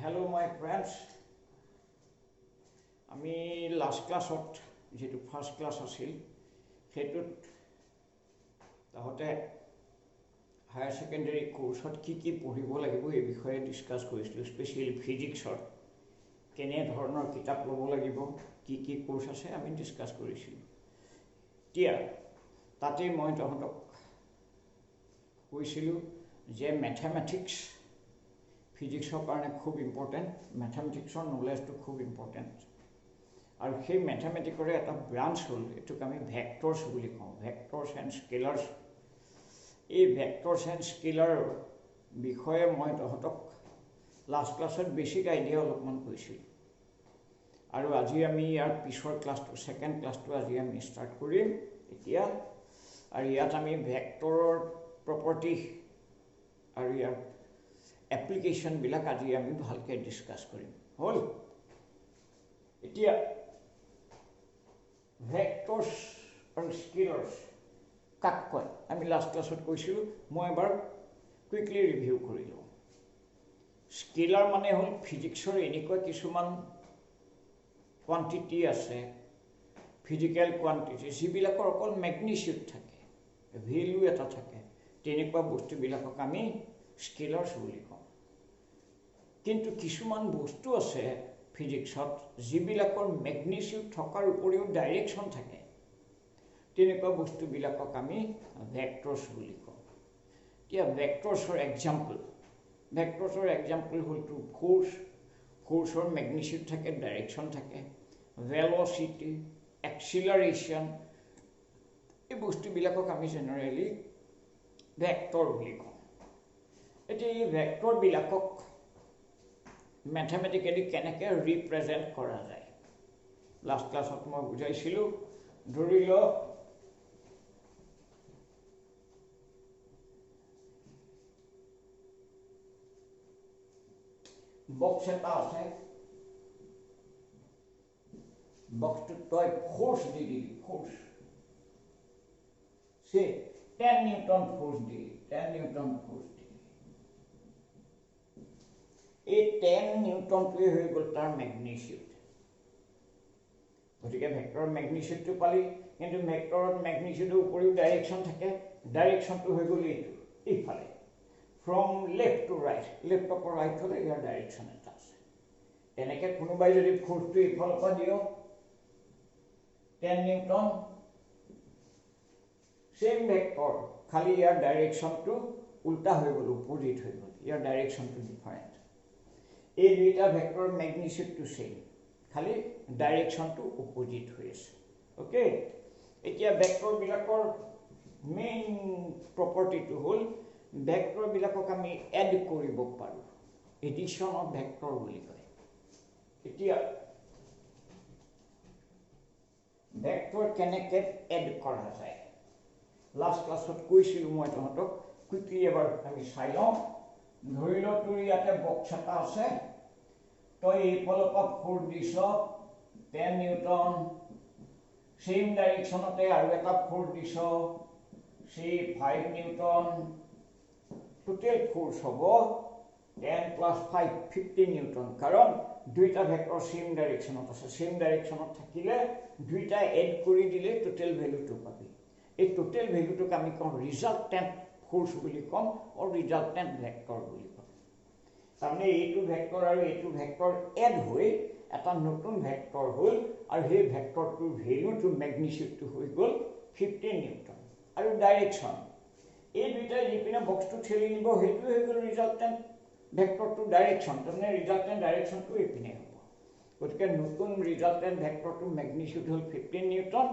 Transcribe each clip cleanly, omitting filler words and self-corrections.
Hello my friends. আমি last ক্লাছত যেটো ফার্স্ট ক্লাস আছিল সেটোত তাহতে হায়ার সেকেন্ডারি কোর্সত কি পঢ়িব লাগিব এই বিষয়ে ডিসকাস কৰিছিল স্পেশালি ফিজিক্সৰ কেনে ধৰণৰ কিতাপ ল'ব লাগিব কি কোৰ্স আছে আমি ডিসকাস কৰিছিল তিয়া তাতে মই তহঁতক কৈছিল যে ম্যাথমেটিক্স ফিজিক্সৰ কাৰণে খুব ইম্পৰ্টেন্ট ম্যাথমেটিক্সৰ নলেজটো খুব ইম্পৰ্টেন্ট আৰু সেই ম্যাথমেটিক্সৰ এটা ব্ৰাঞ্চ হ'ল এটোক আমি ভেক্টৰছ বুলি কওঁ ভেক্টৰছ এণ্ড স্কেলাৰছ এই ভেক্টৰছ এণ্ড স্কেলাৰ বিষয়ে মই তহঁতক লাষ্ট ক্লাছত বেসিক আইডিয়া অলপমান কৈছিল আৰু আজি আমি ইয়াৰ পিছৰ ক্লাছটো সেকেন্ড ক্লাছটো আজি আমি ষ্টাৰ্ট কৰিম এতিয়া আৰু ইয়াত আমি ভেক্টৰৰ প্ৰপাৰ্টি আৰু ইয়াৰ এপ্লিকেশন বিলাক আজি আমি ভালকে ডিসকাস কৰিম হল এতিয়া ভেক্টৰছ আৰু স্কেলাৰছ কাক কয় আমি লাষ্ট ক্লাছত কৈছিল মই এবাৰ কুইকলি ৰিভিউ কৰিলো স্কেলাৰ মানে হল ফিজিক্সৰ এনেকুৱা কিছুমান কোৱান্টিটি আছে ফিজিক্যাল কোৱান্টিটি যিবিলাকৰ অকল ম্যাগনিটিউড থাকে ভ্যালু এটা থাকে তেনেকুৱা বস্তুবিলাকক আমি স্কেলাৰছ বুলি কওঁ কিন্তু কিছুমান বস্তু আছে ফিজিক্সত যিবিলাকৰ ম্যাগনিটিউড থকাৰ উপৰিও ডাইৰেকশন থাকে তেনেকুৱা বস্তুবিলাকক আমি ভেক্টৰছ বুলি কওঁ এতিয়া ভেক্টৰছৰ এক্সাম্পল হ'ল টু ফোৰ্সৰ ম্যাগনিটিউড থাকে ডাইৰেকশন থাকে ভেলোসিটি এক্সিলাৰেশন এই বস্তুবিলাকক আমি জেনাৰেলি ভেক্টৰ বুলি কওঁ এতিয়া এই ভেক্টৰ বিলাকক ম্যাথমেটিক্যালি কেনেকৈ ৰিপ্ৰেজেন্ট কৰা যায় লাষ্ট ক্লাছত মই বুজাইছিলো ধৰি ল বক্স এটা আছে বক্সটো তই ফোর্স দিলি ফোর্স সে 10 নিউটন ফোর্স দিলি 10 নিউটন ফোর্স এই 10 নিউটন টোৱে হৈ গ'ল তাৰ ম্যাগনিটিউড গতিকে ভেক্টৰৰ ম্যাগনিটিউডটো পালি কিন্তু ভেক্টৰৰ ম্যাগনিটিউডৰ উপৰিও ডাইৰেকশন থাকে ডাইৰেকশনটো হৈ গ'ল এইটো এইফালে ফ্ৰম লেফট টু ৰাইট লেফটৰ পৰা ৰাইট হলে ইয়াৰ ডাইৰেকশন এটা আছে এনেকৈ কোনোবাই যদি ফোৰ্সটো ইফালৰ পৰা দিও 10 নিউটন সেম ভেক্টৰ খালি ইয়াৰ ডাইৰেকশনটো উল্টা হৈ গ'ল অপোজিট হৈ গ'ল ইয়াৰ ডাইৰেকশনটো ডিফাৰেন্ট এই দুইটা ভেক্টৰ ম্যাগনিটিউডটো সেম খালি ডাইৰেকশনটো অপোজিট হৈ আছে ওকে এতিয়া ভেক্টৰ বিলাকৰ মেইন প্ৰপাৰ্টিটো হ'ল ভেক্টৰ বিলাকক আমি এড কৰিব পাৰো এডিশন অফ ভেক্টৰ বুলি কয় এতিয়া ভেক্টৰ কেনেকৈ এড কৰা যায় লাষ্ট ক্লাছত কৈছিলো মই তহঁতক কুইকলি এবাৰ আমি চাই লওঁ ধৰি ল তোৰ ইয়াতে বক্স এটা আছে তই এইফালৰ পৰা ফোৰ্স দিছ 10 নিউটন সেম ডাইৰেকশনতে আৰু এটা ফোৰ্স দিছ সে 5 নিউটন টোটাল ফোৰ্স হ'ব 10 + 5 15 নিউটন কাৰণ দুইটা ভেক্টৰ সেম ডাইৰেকশনত আছে সেম ডাইৰেকশনত থাকিলে দুইটা এড কৰি দিলে টোটাল ভ্যালুটো পাবি এই টোটাল ভ্যালুটোক আমি কওঁ ৰিজাল্টেন্ট ফোৰ্স বুলি কম আৰু ৰিজাল্টেন্ট ভেক্টৰ বুলি কম তাৰমানে এইটো ভেক্টৰ আৰু এইটো ভেক্টৰ এড হৈ এটা নতুন ভেক্টৰ হ'ল আৰু সেই ভেক্টৰটোৰ ভ্যালুটো ম্যাগনিটিউডটো হৈ গ'ল 15 নিউটন আৰু ডাইৰেকশন এই দুইটা যিপিনে বক্সটো ঠেলি নিব হেতু হৈ গ'ল ৰিজাল্টেন্ট ভেক্টৰটো ডাইৰেকশন তাৰমানে ৰিজাল্টেন্ট ডাইৰেকশনটো এইপিনে হ'ব গতিকে নতুন ৰিজাল্টেন্ট ভেক্টৰটো ম্যাগনিটিউড হ'ল 15 নিউটন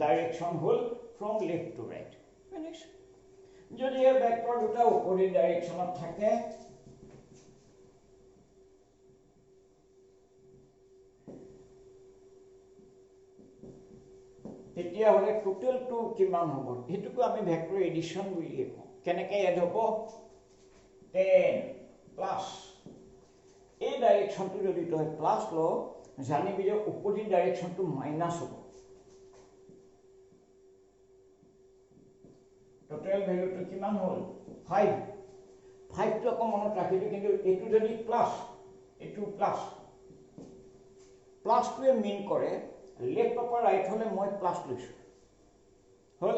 ডাইৰেকশন হ'ল from left to right finish যদি এই ভেক্টৰ দুটা অপোজিট ডাইৰেকশনত থাকে তেতিয়া হলে টোটালটো কিমান হ'ব হেতুকো আমি ভেক্টৰ এডিশন বুলি কওঁ কেনেকৈ এড হ'ব 10 প্লাস এই ডাইৰেকশনটো যদি তই প্লাস ল জানিবি যে অপোজিট ডাইৰেকশনটো মাইনাস হ'ব টোটাল ভ্যালুটো কিমান হ'ল 5 5 টো আকৌ মনত ৰাখিবি কিন্তু এটো যদি প্লাস এইটো প্লাস প্লাসটোৱে মিন কৰে লেফ্টৰ পৰা ৰাইট হলে মই প্লাস লৈছো হল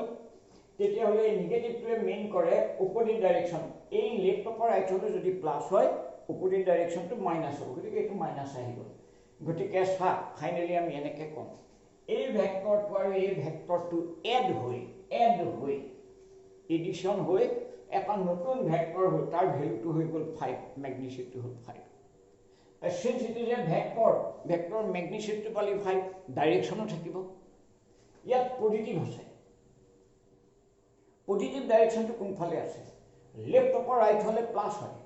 তেতিয়া হলে নেগেটিভটোৱে মিন কৰে অপোজিট ডাইৰেকশন এই লেফ্টৰ পৰা ৰাইট হলে যদি প্লাস হয় অপোজিট ডাইৰেকশনটো মাইনাস হ'ব গতিকে এইটো মাইনাস আহি গ'ল গতিকে সা ফাইনালি আমি এনেকে কম এই ভেক্টৰটো আৰু এই ভেক্টৰটো এড হৈ এডিশন হৈ এটা নতুন ভেক্টৰ হ'ল তাৰ ভ্যালুটো হৈ গ'ল 5 ম্যাগনিটিউডটো হ'ল 5 since it is a vector magnitude to পালি 5 ডাইৰেকশনো থাকিব ইয়াত পজিটিভ আছে পজিটিভ ডাইৰেকশনটো কোনফালে আছে লেফ্ট অৰ ৰাইট হলে প্লাস হয়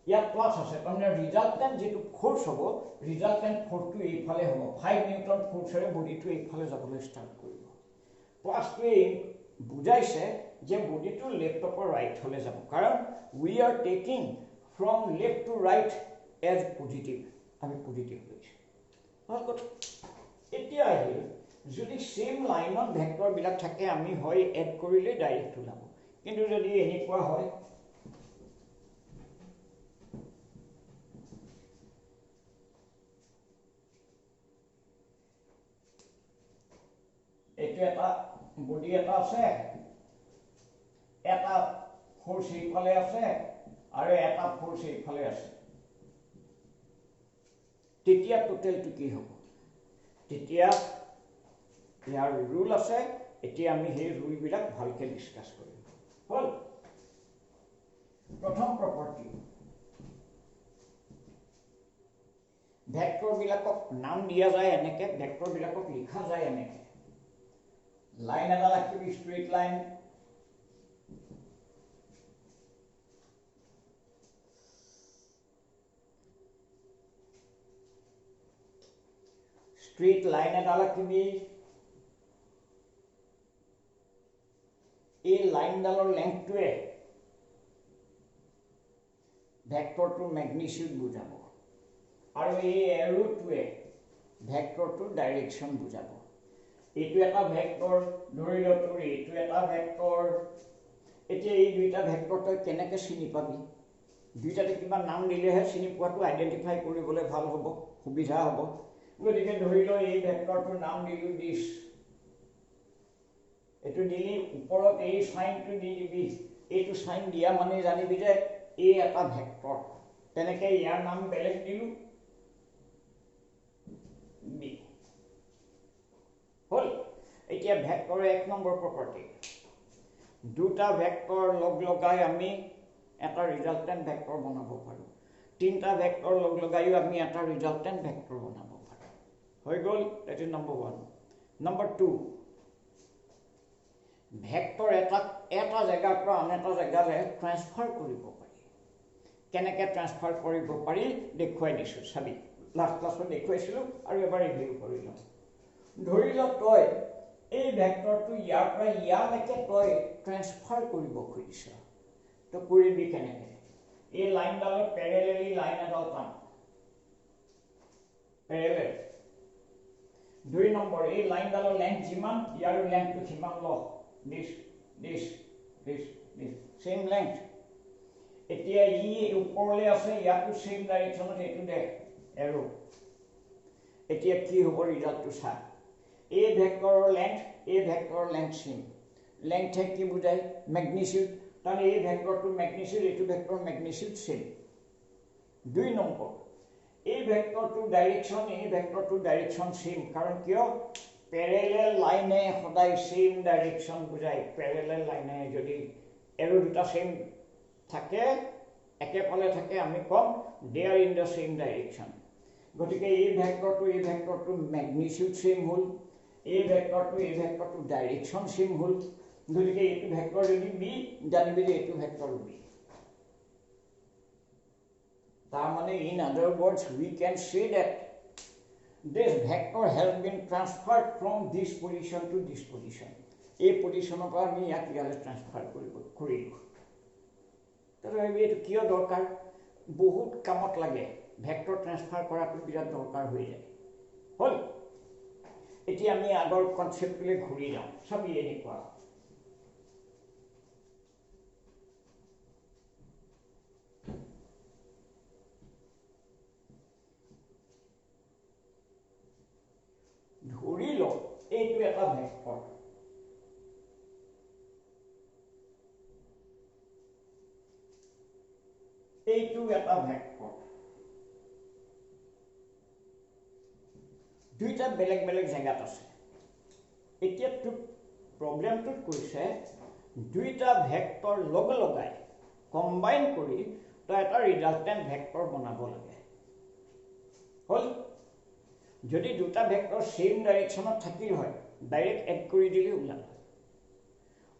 ইয়াত প্লাস আছে মানে ৰিজাল্টেন্ট যেটো ফোৰ্স হ'ব ৰিজাল্টেন্ট ফোৰ্সটো এইফালে হ'ব 5 নিউটন ফোৰ্সৰে বডিটো এইফালে যাবলৈ ষ্টাৰ্ট কৰিব প্লাসটোৱে বুজাইছে যে বডিটো লেফ্ট অৰ ৰাইট হলে যাব কাৰণ we are taking from left to right as positive আমি পজিটিভ লৈছো হল কথা এতিয়া আহিল যদি সেম লাইনত ভেক্টৰ বিলাক থাকে আমি হয় এড কৰিলে ডাইৰেক্ট ওলাব কিন্তু যদি এনেকুৱা হয় এইটো এটা বডি এটা আছে এটা ফোৰ্স এইফালে আছে আৰু এটা ফোৰ্স এইফালে আছে তেতিয়া টোটালটো কি হ'ব তেতিয়া ইয়াৰ ৰুল আছে এতিয়া আমি সেই ৰুল বিলাক ভালকে ডিসকাস কৰিম হল প্ৰথম প্ৰপাৰ্টি ভেক্টৰ বিলাকক নাম দিয়া যায় এনেকে ভেক্টৰ বিলাকক লিখা যায় এনেকে লাইন এটা ৰাখিবি স্ট্ৰেইট লাইন straight line এটা ৰাখিবি এই লাইনডালৰ লেংথটোৱে ভেক্টৰটোৰ ম্যাগনিটিউড বুজাব আৰু এই এৰোটোৱে ভেক্টৰটোৰ ডাইৰেকশন বুজাব এইটো এটা ভেক্টৰ ধৰি ল তোৰ এইটো এটা ভেক্টৰ এতিয়া এই দুইটা ভেক্টৰ তই কেনেকৈ চিনি পাবি দুইটাতে কিবা নাম দিলেহে চিনি পোৱাটো আইডেন্টিফাই কৰিবলৈ ভাল হ'ব সুবিধা হ'ব গতিকে ধৰি ল এই ভেক্টৰটোৰ নাম দিলো দিস এটো দিলি ওপৰত এই সাইনটো দি দিবি এইটো সাইন দিয়া মানে জানিবি যে এই এটা ভেক্টৰ তেনেকৈ ইয়াৰ নাম বেলেগ দিলো বি হল এতিয়া ভেক্টৰৰ এক নম্বৰ প্ৰপাৰ্টি দুটা ভেক্টৰ লগ লগাই আমি এটা ৰিজাল্টেন্ট ভেক্টৰ বনাব পাৰো তিনটা ভেক্টৰ লগ লগাইও আমি এটা ৰিজাল্টেন্ট ভেক্টৰ বনাব পাৰো হৈ গল that is number 1 number 2 vector এটা জায়গাৰ পৰা আন এটা জায়গালৈ ট্ৰান্সফাৰ কৰিব পাৰি কেনেকৈ ট্ৰান্সফাৰ কৰিব পাৰি দেখুৱাই দিছো চাবি লাষ্ট ক্লাছত দেখুৱাইছিলো আৰু এবাৰ ৰিভিউ কৰি লওঁ ধৰি ল তই এই ভেক্টৰটো ইয়াৰ পৰা ইয়ালৈকে তই ট্ৰান্সফাৰ কৰিব খুজিছ তো কৰিবি কেনেকৈ এই লাইনডালৰ প্যাৰেলেলি লাইন এডাল টান প্যাৰেলেল দুই নম্বৰ এই লাইনডালৰ লেংথ যিমান ইয়াৰ লেংথটো কিমান ল this same length এতিয়া ই ওপৰলৈ আছে ইয়াটো সেম ডাইৰেকশনত এটো দে এৰো এতিয়া কি হ'ব ৰিজাল্টটো চা এই ভেক্টৰৰ লেংথ সেম লেংথ কি বুজায় ম্যাগনিটিউড তাহলে এই ভেক্টৰটো ম্যাগনিটিউড এটো ভেক্টৰ ম্যাগনিটিউড সেম দুই নম্বৰ এই ভেক্টৰটো ডাইৰেকশন সেম কাৰণ কিয় প্যাৰেলেল লাইনে সদায় সেম ডাইৰেকশন বুজায় প্যাৰেলেল লাইনে যদি এৰো দুটা সেম থাকে একেফালে থাকে আমি কম দে are in the same direction গতিকে এই ভেক্টৰটো ম্যাগনিটিউড সেম হল এই ভেক্টৰটো ডাইৰেকশন সেম হল গতিকে এইটো ভেক্টৰ যদি বি জানিবি যে এইটো ভেক্টৰ বি তাৰ মানে in other words we can say that this vector has been transferred from this position to this position a position of আমি ইয়াত ট্ৰান্সফাৰ কৰিলো তাৰে এইটো কিয় দৰকাৰ বহুত কামত লাগে ভেক্টৰ ট্ৰান্সফাৰ কৰাটো বিৰাট দৰকাৰ হৈ যায় হল এতিয়া আমি আগৰ কনসেপ্টলৈ ঘূৰি যাওঁ চাবি এনেকুৱা এইটো এটা ভেক্টৰ দুইটা বেলেগ বেলেগ জায়গাত আছে এতিয়া তো প্ৰবলেমটোত কৈছে দুইটা ভেক্টৰ লগ লগাই কম্বাইন কৰি তো এটা ৰিজাল্টেন্ট ভেক্টৰ বনাব লাগে হল যদি দুটা ভেক্টৰ সেম ডাইৰেকশনত থাকিল হয় ডাইৰেক্ট এড কৰি দিলে ওলাল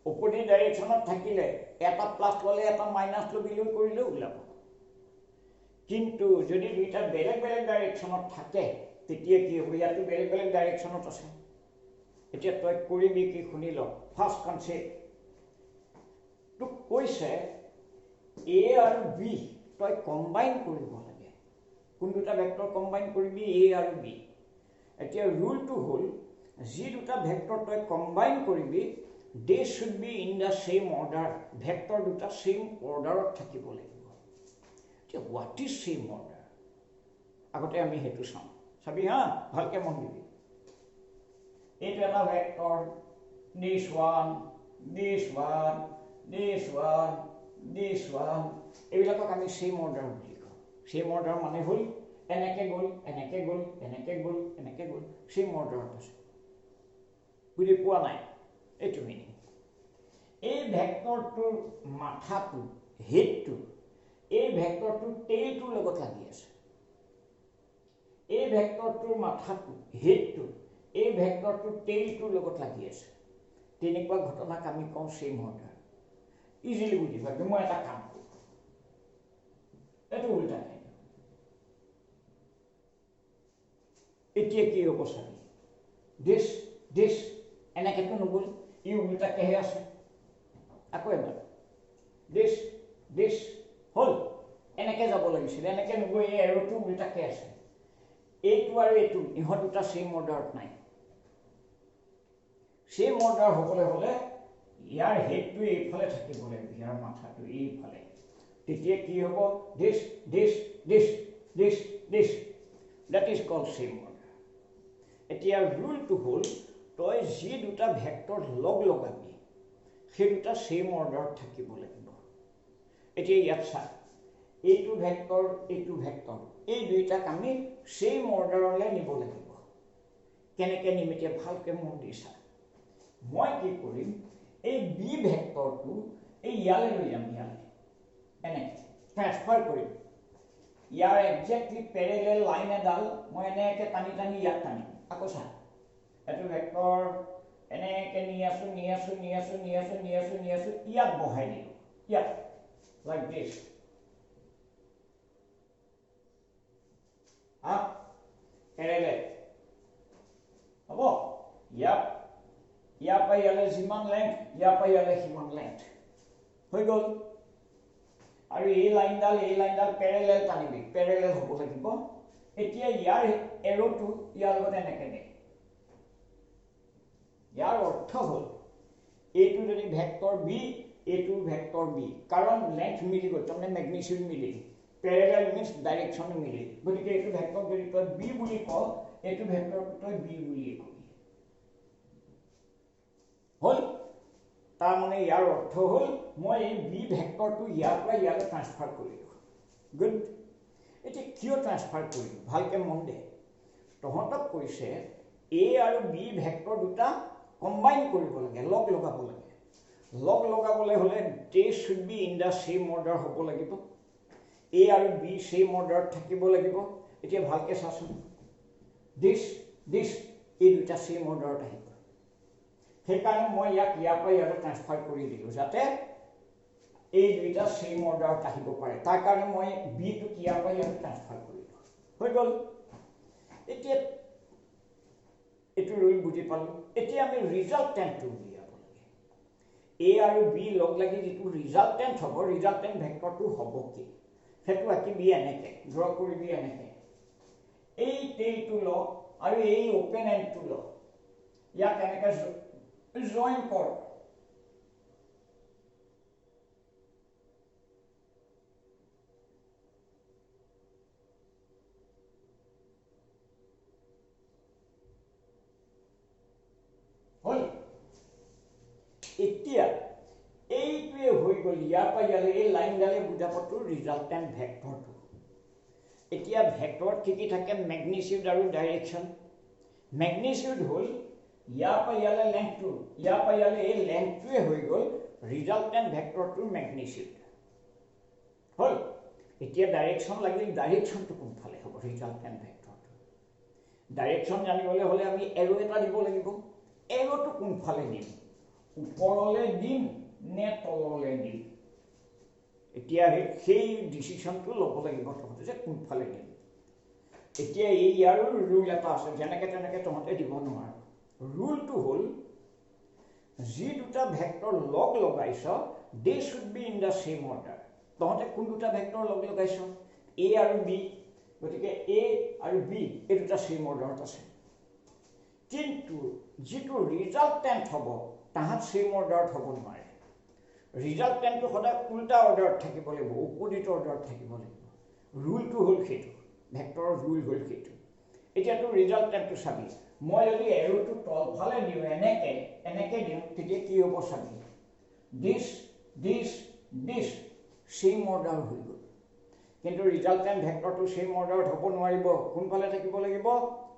opposite ডাইৰেকশনত থাকিলে এটা প্লাস ললে এটা মাইনাস লবিলৈ কৰিলে ওলাব কিন্তু যদি দুইটা বেলেগ বেলেগ ডাইৰেকশনত থাকে তেতিয়া কি হ'ব ইয়াতো বেলেগ বেলেগ ডাইৰেকশনত আছে এতিয়া তই কৰিবি কি শুনি ল ফাৰ্স্ট কনসেপ্ট তো কৈছে a আৰু b তই কম্বাইন কৰিব লাগে কোন দুটা ভেক্টৰ কম্বাইন কৰিবি a আৰু b এতিয়া ৰুলটো হল যি দুটা ভেক্টৰ তই কম্বাইন কৰিবি they should be in the same order vector দুটা same order থাকিব লাগিব যে what is same order আগতে আমি হেতু চাম সবি হা ভালকে মন দিবি এইটো এটা ভেক্টৰ this one এইবিলাকক আমি same order বুলি কওঁ same order মানে হল এনেকে গল এনেকে গল এনেকে গল এনেকে গল same order আছে বুজি পোৱা নাই এইটো মিনিং এই ভেক্টৰটোৰ মাথাটো হেডটো এই ভেক্টৰটোৰ টেইলটোৰ লগত লাগি আছে এই ভেক্টৰটোৰ মাথাটো হেডটো এই ভেক্টৰটোৰ টেইলটোৰ লগত লাগি আছে তেনেকুৱা ঘটনাক আমি কওঁ সেম অৰ্ডাৰ ইজিলি বুজিবা মই এটা কাম কৰোঁ এইটো উল্টা নাই এতিয়া কি হ'ব চাবি দিছ এনেকেতো নগ'ল ই উল্টাকেহে আছে আকৌ এবাৰ দিছ হল এনেকে যাব লাগিছিল এনেকে নগৈ এই এৰোটো উল্টাকে আছে এইটো আৰু এইটো ইহঁত দুটা সেম অৰ্ডাৰত নাই সেম অৰ্ডাৰ হ'বলৈ হলে ইয়াৰ হেডটো এইফালে থাকিব লাগিব ইয়াৰ মাথাটো এইফালে তেতিয়া কি হ'ব দিছ that is called same order এতিয়া ৰুলটো হল তই যি দুটা ভেক্টৰ লগ লগাবি সেই দুটা সেম অৰ্ডাৰত থাকিব লাগিব এতিয়া ইয়াত চা এইটো ভেক্টৰ এই দুইটাক আমি সেম অৰ্ডাৰলৈ নিব লাগিব কেনেকৈ নিম এতিয়া ভালকৈ মন দি চা মই কি কৰিম এই বি ভেক্টৰটো এই ইয়ালৈ লৈ যাম ইয়ালৈ এনেকৈ ট্ৰান্সফাৰ কৰিম ইয়াৰ একজেক্টলি পেৰেলেল লাইন এডাল মই এনেকৈ টানি ইয়াত টানিম আকৌ চা এইটো ভেক্টৰ এনেকৈ নি আছো ইয়াত বহাই দিলোঁ ইয়াত লাইক দিছ পেৰেলেল হ'ব ইয়াৰ পৰা ইয়ালৈ যিমান লেংথ ইয়াৰ পৰা ইয়ালৈ সিমান লেংথ হৈ গ'ল আৰু এই লাইনডাল পেৰেলেল টানিবি পেৰেলেল হ'ব লাগিব এতিয়া ইয়াৰ এৰোটো ইয়াৰ লগত এনেকৈ দে ইয়াৰ অৰ্থ হল এইটো যদি ভেক্টৰ বি এইটো ভেক্টৰ বি কাৰণ লেংথ মিলি গ'ল তাৰমানে মেগনিচিউড মিলি পেৰেলেল মিন্স ডাইৰেকশ্যন মিলি গতিকে এইটো ভেক্টৰ যদি তই বি বুলি কওঁ এইটো ভেক্টৰটো তই বি বুলিয়ে কবি হল তাৰমানে ইয়াৰ অৰ্থ হল মই এই বি ভেক্টৰটো ইয়াৰ পৰা ইয়ালৈ ট্ৰান্সফাৰ কৰিলোঁ গুড এতিয়া কিয় ট্ৰান্সফাৰ কৰিলোঁ ভালকৈ মন দে তহঁতক কৈছে এ আৰু বি ভেক্টৰ দুটা কম্বাইন কৰিব লাগে লগ লগাবলৈ হলে দে should be in the same order হ'ব লাগিব এ আৰু বি সেম অৰ্ডাৰত থাকিব লাগিব এতিয়া ভালকৈ চাচোন দিছ এই দুটা সেম অৰ্ডাৰত আহিব সেইকাৰণে মই ইয়াক ইয়াৰ পৰা ইয়ালৈ ট্ৰান্সফাৰ কৰি দিলোঁ যাতে এই দুইটা সেম অৰ্ডাৰত আহিব পাৰে তাৰ কাৰণে মই বিটোক ইয়াৰ পৰা ইয়ালৈ ট্ৰান্সফাৰ কৰিলোঁ হৈ গ'ল এতিয়া এইটো ৰুল বুজি পালোঁ এতিয়া আমি ৰিজাল্টেণ্টটো উলিয়াব লাগে এ আৰু বি লগ লাগি যিটো ৰিজাল্টেণ্ট হ'ব ৰিজাল্টেণ্ট ভেক্টৰটো হ'ব কি সেইটো আঁকিবি এনেকৈ ড্ৰ কৰিবি এনেকৈ এই টেইলটো ল আৰু এই অপেন এণ্ডটো ল ইয়াক এনেকৈ জইন কৰ হল এতিয়া এইটোৱে হৈ গ'ল ইয়াৰ পৰা ইয়ালৈ এই লাইনডালে বুজাবতো ৰিজাল্টেণ্ট ভেক্টৰটো এতিয়া ভেক্টৰত কি থাকে মেগনিটিউড আৰু ডাইৰেকশ্যন মেগনিটিউড হ'ল ইয়াৰ পৰা ইয়ালৈ লেংথটো ইয়াৰ পৰা ইয়ালৈ এই লেংথটোৱে হৈ গ'ল ৰিজাল্টেণ্ট ভেক্টৰটোৰ মেগনিটিউড হ'ল এতিয়া ডাইৰেকশ্যন লাগিল ডাইৰেকশ্যনটো কোনফালে হ'ব ৰিজাল্টেণ্ট ভেক্টৰটো ডাইৰেকশ্যন জানিবলৈ হ'লে আমি এৰো এটা দিব লাগিব এৰোটো কোনফালে দিম ওপৰলৈ দিম নে তললৈ দিম এতিয়া সেই ডিচিশ্যনটো ল'ব লাগিব তহঁতে যে কোনফালে দিম এতিয়া এই ইয়াৰো ৰুল এটা আছে যেনেকৈ তেনেকৈ তহঁতে দিব নোৱাৰ ৰুলটো হ'ল যি দুটা ভেক্টৰ লগ লগাইছ they should be in the same order তহঁতে কোন দুটা ভেক্টৰ লগ লগাইছ এ আৰু বি গতিকে এ আৰু বি এই দুটা ছেম অৰ্ডাৰত আছে কিন্তু যিটো ৰিজাল্টেণ্ট হ'ব তাহাঁত ছেম অৰ্ডাৰত হ'ব নোৱাৰে ৰিজাল্টেণ্টটো সদায় উল্টা অৰ্ডাৰত থাকিব লাগিব অপজিট অৰ্ডাৰত থাকিব লাগিব ৰুলটো হ'ল সেইটো ভেক্টৰৰ ৰুল হ'ল সেইটো এতিয়াতো ৰিজাল্টেণ্টটো চাবি মই যদি এৰোটো তলফালে দিওঁ এনেকৈ দিওঁ তেতিয়া কি হ'ব চাবি দিছ ছেম অৰ্ডাৰ হৈ গ'ল কিন্তু ৰিজাল্টেণ্ট ভেক্টৰটো ছেম অৰ্ডাৰত হ'ব নোৱাৰিব কোনফালে থাকিব লাগিব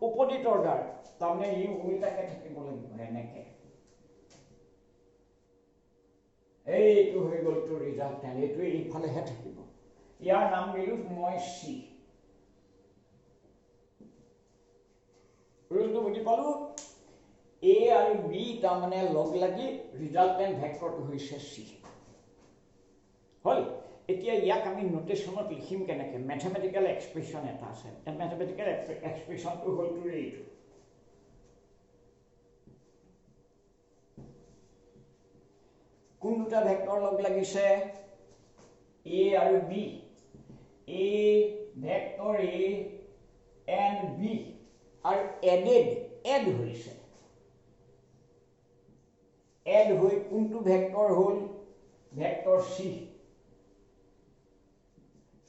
অপজিট অৰ্ডাৰ তাৰমানে ই উল্টাকৈ থাকিব লাগিব এনেকৈ এইটো হৈ গ'ল তোৰ ৰিজাল্টেণ্ট এইটো এইফালেহে থাকিব ইয়াৰ নাম দিলোঁ মই চি ৰুলটো বুজি পালোঁ এ আৰু বি তাৰমানে লগ লাগি ৰিজাল্টেণ্ট ভেক্টৰটো হৈছে চি হ'ল এতিয়া ইয়াক আমি নোটেশ্যনত লিখিম কেনেকৈ মেথমেটিকেল এক্সপ্ৰেশ্যন এটা আছে মেথমেটিকেল এক্সপ্ৰেশ্যনটো হ'ল তোৰ এইটো কোন দুটা ভেক্টৰ লগ লাগিছে এ আৰু B A vector A and B আৰু এড হৈছে এড হৈ কোনটো ভেক্টৰ হ'ল ভেক্টৰ চি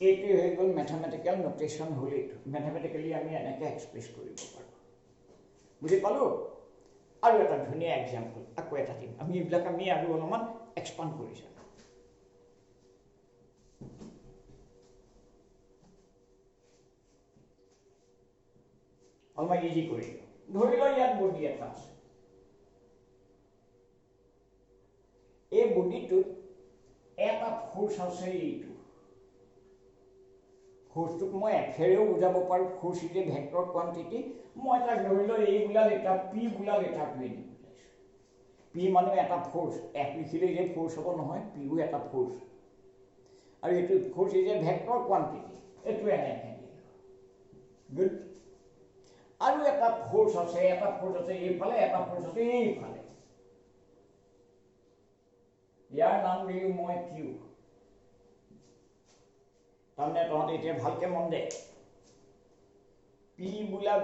এইটোৱে হৈ গ'ল মেথমেটিকেল নোটেশ্যন হ'ল এইটো মেথমেটিকেলি আমি এনেকৈ এক্সপ্ৰেছ কৰিব পাৰোঁ বুজি পালোঁ আৰু এটা ধুনীয়া এক্সাম্পল আকৌ এটা দিম আমি এইবিলাক আমি আৰু অলপমান এক্সপাণ্ড কৰি যাম অলপমান ইজি কৰি দিওঁ ধৰি লওঁ ইয়াত বডি এটা আছে এই বডিটোত এটা ফ'ৰ্চ আছে এইটো ফ'ৰ্চটোক মই এফেৰেও বুজাব পাৰোঁ force is a vector quantity মই তাক ধৰি লওঁ এই বোলা লেটাৰ পি বোলা লেটাৰটোৱে দি বুজাইছোঁ পি মানে এটা ফ'ৰ্চ এফ লিখিলে যে ফ'ৰ্চ হ'ব নহয় পিও এটা ফ'ৰ্চ আৰু এইটো force is a vector quantity এইটো এনেকৈ গুড আৰু এটা ফ'ৰ্চ আছে এইফালে এটা ফ'ৰ্চ আছে এইফালে ইয়াৰ নাম দিলোঁ মই কিউ তাৰমানে তহঁতে এতিয়া ভালকৈ মন দে পি বোলা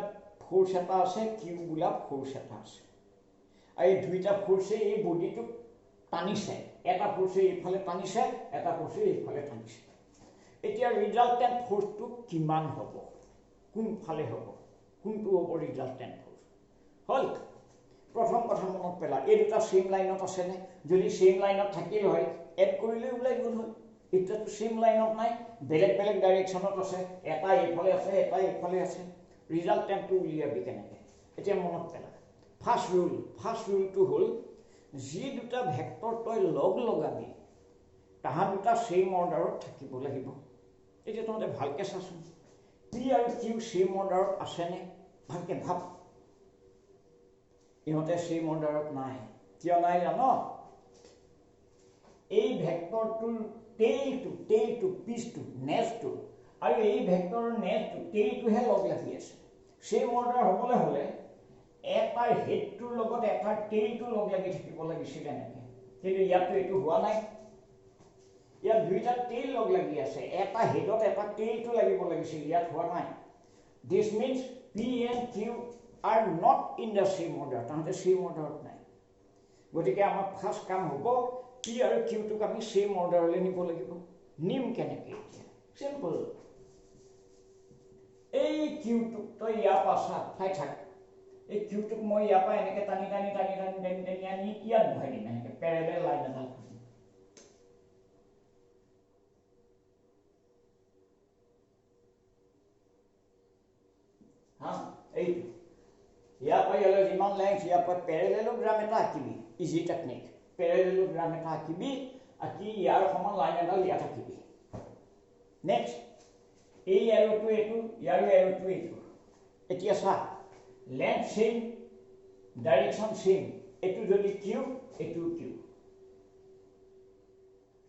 ফ'ৰ্চ এটা আছে কিউ বোলা ফ'ৰ্চ এটা আছে আৰু এই দুইটা ফ'ৰ্চে এই বডিটোক টানিছে এটা ফ'ৰ্চে এইফালে টানিছে এটা ফ'ৰ্চে এইফালে টানিছে এতিয়া ৰিজাল্টেণ্ট ফ'ৰ্চটো কিমান হ'ব কোনফালে হ'ব কোনটো হ'ব ৰিজাল্টেণ্ট ফ'ৰ্চ হ'ল প্ৰথম কথা মনত পেলা এই দুটা ছেম লাইনত আছেনে যদি ছেম লাইনত থাকিল হয় এড কৰিলে ওলাই গ'ল হয় এতিয়াতো ছেম লাইনত নাই বেলেগ বেলেগ ডাইৰেকশ্যনত আছে এটা এইফালে আছে এটা এইফালে আছে ৰিজাল্টেণ্টটো উলিয়াবি কেনেকৈ এতিয়া মনত পেলা ফাৰ্ষ্ট ৰুলটো হ'ল যি দুটা ভেক্টৰ তই লগ লগাবি তাহাঁ দুটা ছেম অৰ্ডাৰত থাকিব লাগিব এতিয়া তহঁতে ভালকৈ চাচোন পি আৰু কিউ ছেম অৰ্ডাৰত আছেনে ভালকৈ ভাব ইহঁতে ছেম অৰ্ডাৰত নাই কিয় নাই জান এই ভেক্টৰটোৰ টেইলটো পিছটো নেজটো আৰু এই ভেক্টৰৰ নেজটো টেইলটোহে লগ লাগি আছে ছেম অৰ্ডাৰ হ'বলৈ হ'লে এটাৰ হেডটোৰ লগত এটাৰ টেইলটো লগ লাগি থাকিব লাগিছিল এনেকৈ কিন্তু ইয়াততো এইটো হোৱা নাই ইয়াত দুইটা টেইল লগ লাগি আছে এটা হেডত এটা টেইলটো লাগিব লাগিছিল ইয়াত হোৱা নাই this means P and Q are not in the same order তাহাঁতে ছেম অৰ্ডাৰত নাই গতিকে আমাৰ ফাৰ্ষ্ট কাম হ'ব পি আৰু কিউটোক আমি ছেম অৰ্ডাৰলৈ নিব লাগিব নিম কেনেকৈ এতিয়া চিম্পল এই কিউটোক তই ইয়াৰ পৰা চাই থাক এই কিউটোক মই ইয়াৰ পৰা এনেকৈ টানি আনি ইয়াত বহাই দিম এনেকৈ পেৰেলেল লাইন এডাল হা এইটো ইয়াৰ পৰা ইয়ালৈ যিমান লেংথ ইয়াৰ পৰা পেৰেলেলোগ্ৰাম এটা আঁকিবি ইজি টেকনিক পেৰেলেলোগ্ৰাম এটা আঁকিবি আঁকি ইয়াৰ সমান লাইন এডাল ইয়াত আঁকিবি নেক্সট এই এৰোটো এইটো ইয়াৰো এৰোটো এইটো এতিয়া চা লেংথ সেম ডাইৰেকশ্যন সেম এইটো যদি কিউ এইটো কিউ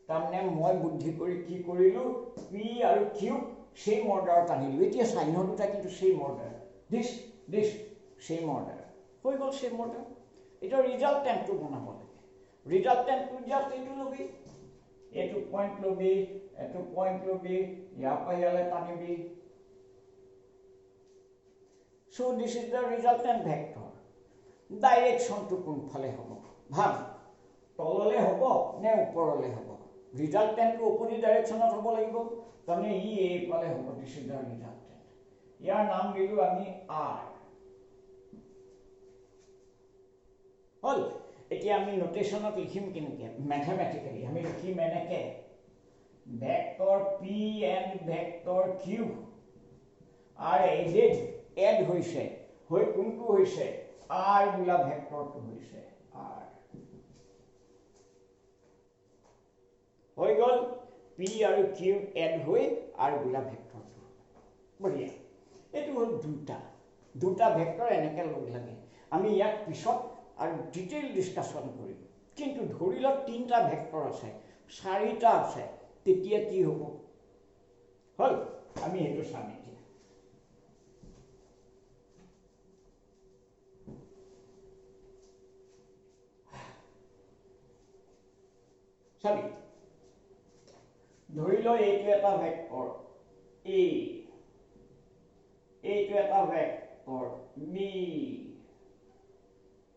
তাৰমানে মই বুদ্ধি কৰি কি কৰিলোঁ পি আৰু কিউ সেম অৰ্ডাৰত আনিলোঁ এতিয়া চাইনৰ দুটা কিন্তু সেম অৰ্ডাৰ দিছ সেম অৰ্ডাৰ হৈ গ'ল সেম অৰ্ডাৰ এতিয়া ৰিজাল্টেণ্টটো বনাব লাগে ৰিজাল্টেণ্টটো জাষ্ট এইটো ল'বি এইটো পইণ্ট ল'বি এইটো পইণ্ট ল'বি ইয়াৰ পৰা ইয়ালৈ টানিবি so' this is the resultant vector ডাইৰেকশ্যনটো কোনফালে হ'ব ভাব তললৈ হ'ব নে ওপৰলৈ হ'ব ৰিজাল্টেণ্টটো অপজিট ডাইৰেকশ্যনত হ'ব লাগিব তাৰমানে ই এইফালে হ'ব দিছ ইজ দ্য ৰিজাল্টেণ্ট ইয়াৰ নাম দিলোঁ আমি আৰ হল এতিয়া আমি নোটেশনত লিখিম কেনেকৈ মেথমেটিক্যালি আমি লিখিম এনেকৈ vector P and vector Q are add হৈছে হৈ কোনটো হৈছে আৰ বোলা ভেক্টৰটো হৈছে আৰ হৈ গ'ল পি আৰু কিউ এড হৈ আৰ বোলা ভেক্টৰটো বঢ়িয়া এইটো হ'ল দুটা ভেক্টৰ এনেকৈ লগ লাগে আমি ইয়াক পিছত আৰু ডিটেইল ডিছকাশ্যন কৰিম কিন্তু ধৰি লওক তিনিটা ভেক্টৰ আছে চাৰিটা আছে তেতিয়া কি হ'ব হ'ল আমি সেইটো চাম এতিয়া চাবি ধৰি লও এইটো এটা ভেক্টৰ এ এইটো এটা ভেক্টৰ বি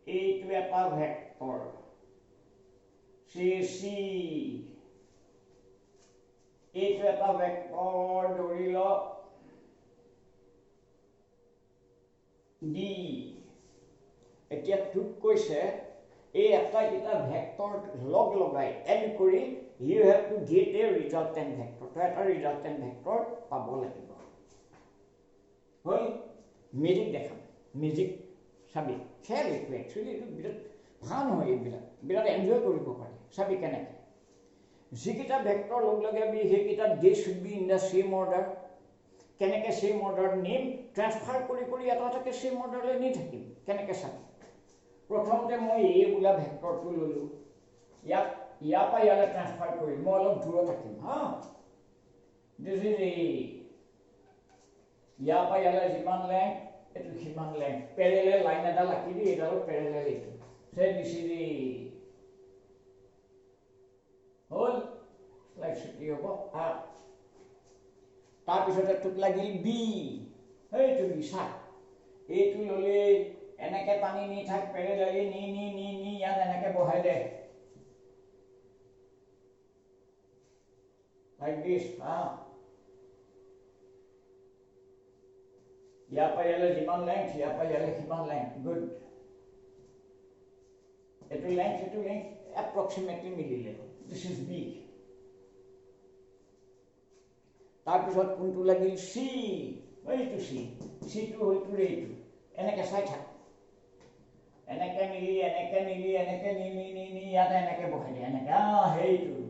এইটো এটা ভেক্টৰ চি এইটো এটা ভেক্টৰ ধৰি লও ডি এতিয়া তোক কৈছে এই এটা ভেক্টৰ লগ লগাই এড কৰি you have to get a resultant vector তো এটা ৰিজাল্টেণ্ট ভেক্টৰ পাব লাগিব হ'ল মেজিক দেখাম মেজিক চাবি খেল এইটো একচুৱেলি এইটো বিৰাট ভাল হয় এইবিলাক বিৰাট এনজয় কৰিব পাৰি চাবি কেনেকৈ যিকেইটা ভেক্টৰ লগ লগাবি সেইকেইটা they should be in the same order কেনেকৈ ছেম অৰ্ডাৰত নিম ট্ৰান্সফাৰ কৰি এটা এটাকৈ ছেম অৰ্ডাৰলৈ নি থাকিম কেনেকৈ চাবি প্ৰথমতে মই এই বোলা ভেক্টৰটো ল'লোঁ ইয়াৰ পৰা ইয়ালৈ ট্ৰান্সফাৰ কৰিম মই অলপ দূৰত থাকিম হা দিছ ইজ এ ইয়াৰ পৰা ইয়ালৈ যিমান লেংথ এইটো সিমান লেংথ পেৰেলেল লাইন এডাল আঁকিবি এইডালৰ পেৰেলেল এইটো সে দিছ ইজ এ হ'ল লাইক ছুটি হ'ব তাৰপিছতে তোক লাগিল বি সেইটো বিছা এইটো ল'লে এনেকৈ টানি নি থাক পেৰেলেলি নি ইয়াত এনেকৈ বহাই দে লাইক দিছ ইয়াৰ পৰা ইয়ালৈ যিমান লেংথ ইয়াৰ পৰা ইয়ালৈ সিমান লেংথ গুড এইটো লেংথ এপ্ৰক্সিমেটলি মিলিলে দিছ ইজ বি তাৰপিছত কোনটো লাগিল চি এইটো চিটো হ'ল তোৰ এইটো এনেকৈ চাই থাক এনেকৈ মিলি নি ইয়াতে এনেকৈ বহাই দিয়ে এনেকৈ সেইটো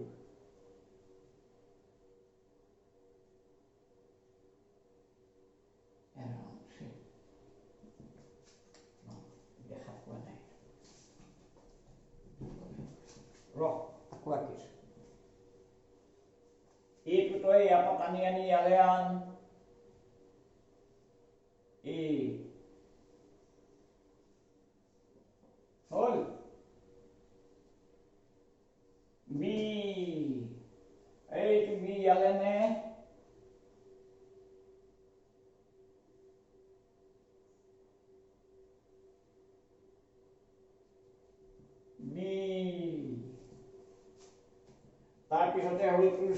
আকৌ আঁকিছো এইটো তই ইয়াৰ পৰা টানি আনি ইয়ালৈ আন হ'ল বি এইটো বি ইয়ালৈ নে বি তাৰপিছতে হ'ল তোৰ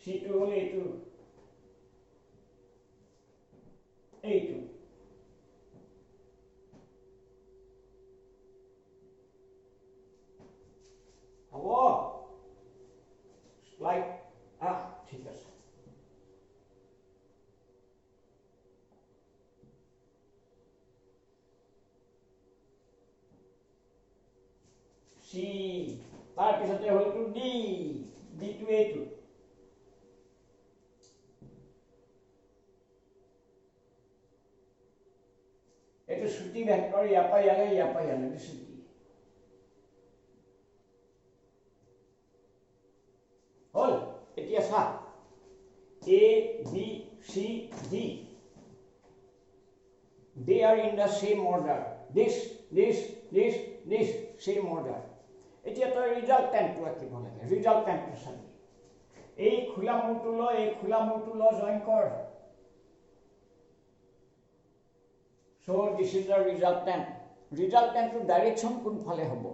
চিটো হ'ল এইটো হ'ব লাইক ঠিক আছে C তাৰ পিছতে হল টু D D টু এইটো এইটো ছুটি ভেক্টৰ ইয়াৰ পৰা ইয়ালে ছুটি হল এতিয়া চা A B C D they are in the same order this same order এতিয়া তো ৰিজাল্টেন্ট টো আকিব লাগে ৰিজাল্টেন্ট টো চাবি এই খোলা মূৰটো ল জয়েন কৰ so this is the resultant to direction কোন ফালে হ'ব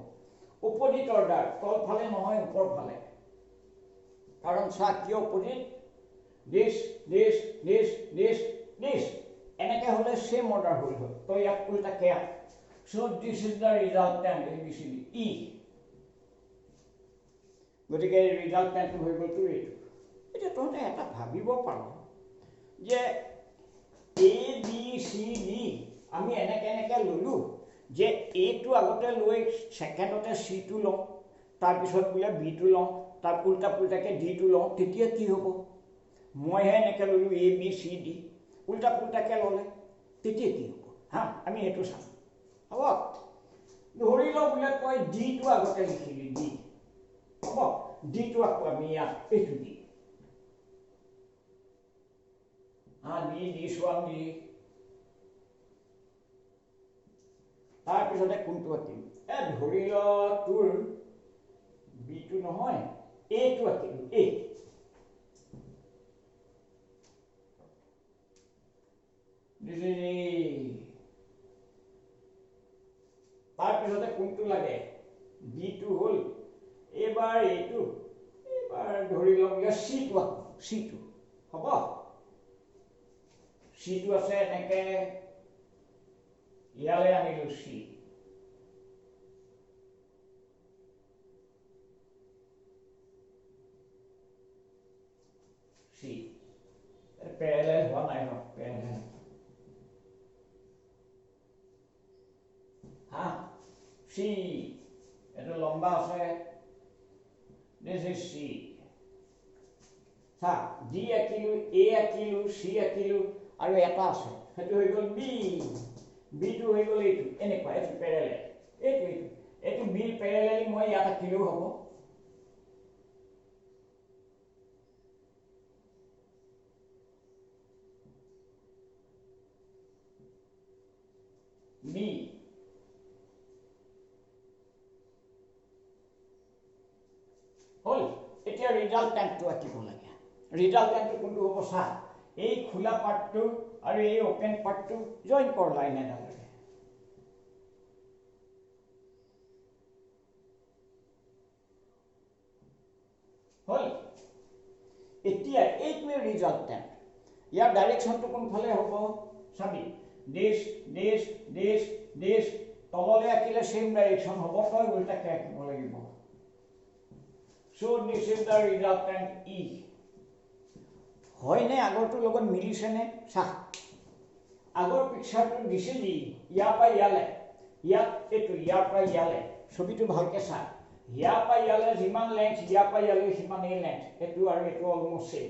opposite order তল ফালে নহয় ওপৰ ফালে কাৰণ চা কি opposite this এনেকে হলে same order হল তো ইয়াক উল্টা কেয়া so this is the resultant ABCD E গতিকে ৰিজাল্টেন্ট হৈ গ'ল তো এইটো এটা তহঁতে এটা ভাবিব পাৰ যে A B C D আমি এনেকে ললো যে A টো আগতে লৈ সেকেন্ডতে C টো লওঁ তাৰ পিছত বুলে B টো লওঁ তাৰ উল্টা D টো লওঁ তেতিয়া কি হ'ব মই হে এনেকে ললো A B C D উল্টা ললে তেতিয়া কি হ'ব হা আমি এটো চাম হ'ব ধৰি ল বুলে তই D টো আগতে লিখিলি D হ'ব D টো আকৌ আমি ইয়াত এইটো দি this one D তাৰ পিছতে কোনটো আকিম ধৰি ল তোৰ B টো নহয় A টো আকিম A this is A তাৰ পিছতে কোনটো লাগে B টো হল এবাৰ এইটো এবাৰ ধৰি ল C টো হ'ব C টো আছে এনেকে ইয়ালে আনিলো C parallel হোৱা নাই ন parallel হা C এটো লম্বা আছে this is C হা D আকিলো A আকিলো C আকিলো আৰু এটা আছে হেতু হৈ গল B টো হৈ গল এইটো এনেকুৱা এটো প্যাৰেলাল এইটো B প্যাৰেলাল মই ইয়াত আকিলো হ'ব B হল এতিয়া ৰিজাল্টেন্ট টো আকিব লাগে ৰিজাল্টেন্ট কোনটো হ'ব চা এই খোলা পাৰ্টটো আৰু এই ওপেন পাৰ্টটো জয়েন কৰ লাইন এডালেৰে হল এতিয়া এইটোৱে ৰিজাল্টেন্ট ইয়াৰ ডাইৰেকশনটো কোন ফালে হ'ব চাবি this তললে আকিলে সেম ডাইৰেকশন হ'ব তই উল্টা কে আকিব লাগিব so this is the resultant E হয়নে আগৰটো লগত মিলিছে নে চা আগৰ পিকচাৰটো দিছে দি ইয়া পা ইয়ালে ইয়াত এটো ইয়া পা ইয়ালে ছবিটো ভালকে চা ইয়া পা ইয়ালে যিমান লেন্থ ইয়া পা ইয়ালে সিমান এই লেন্থ এটো আৰু এটো অলমোস্ট সেম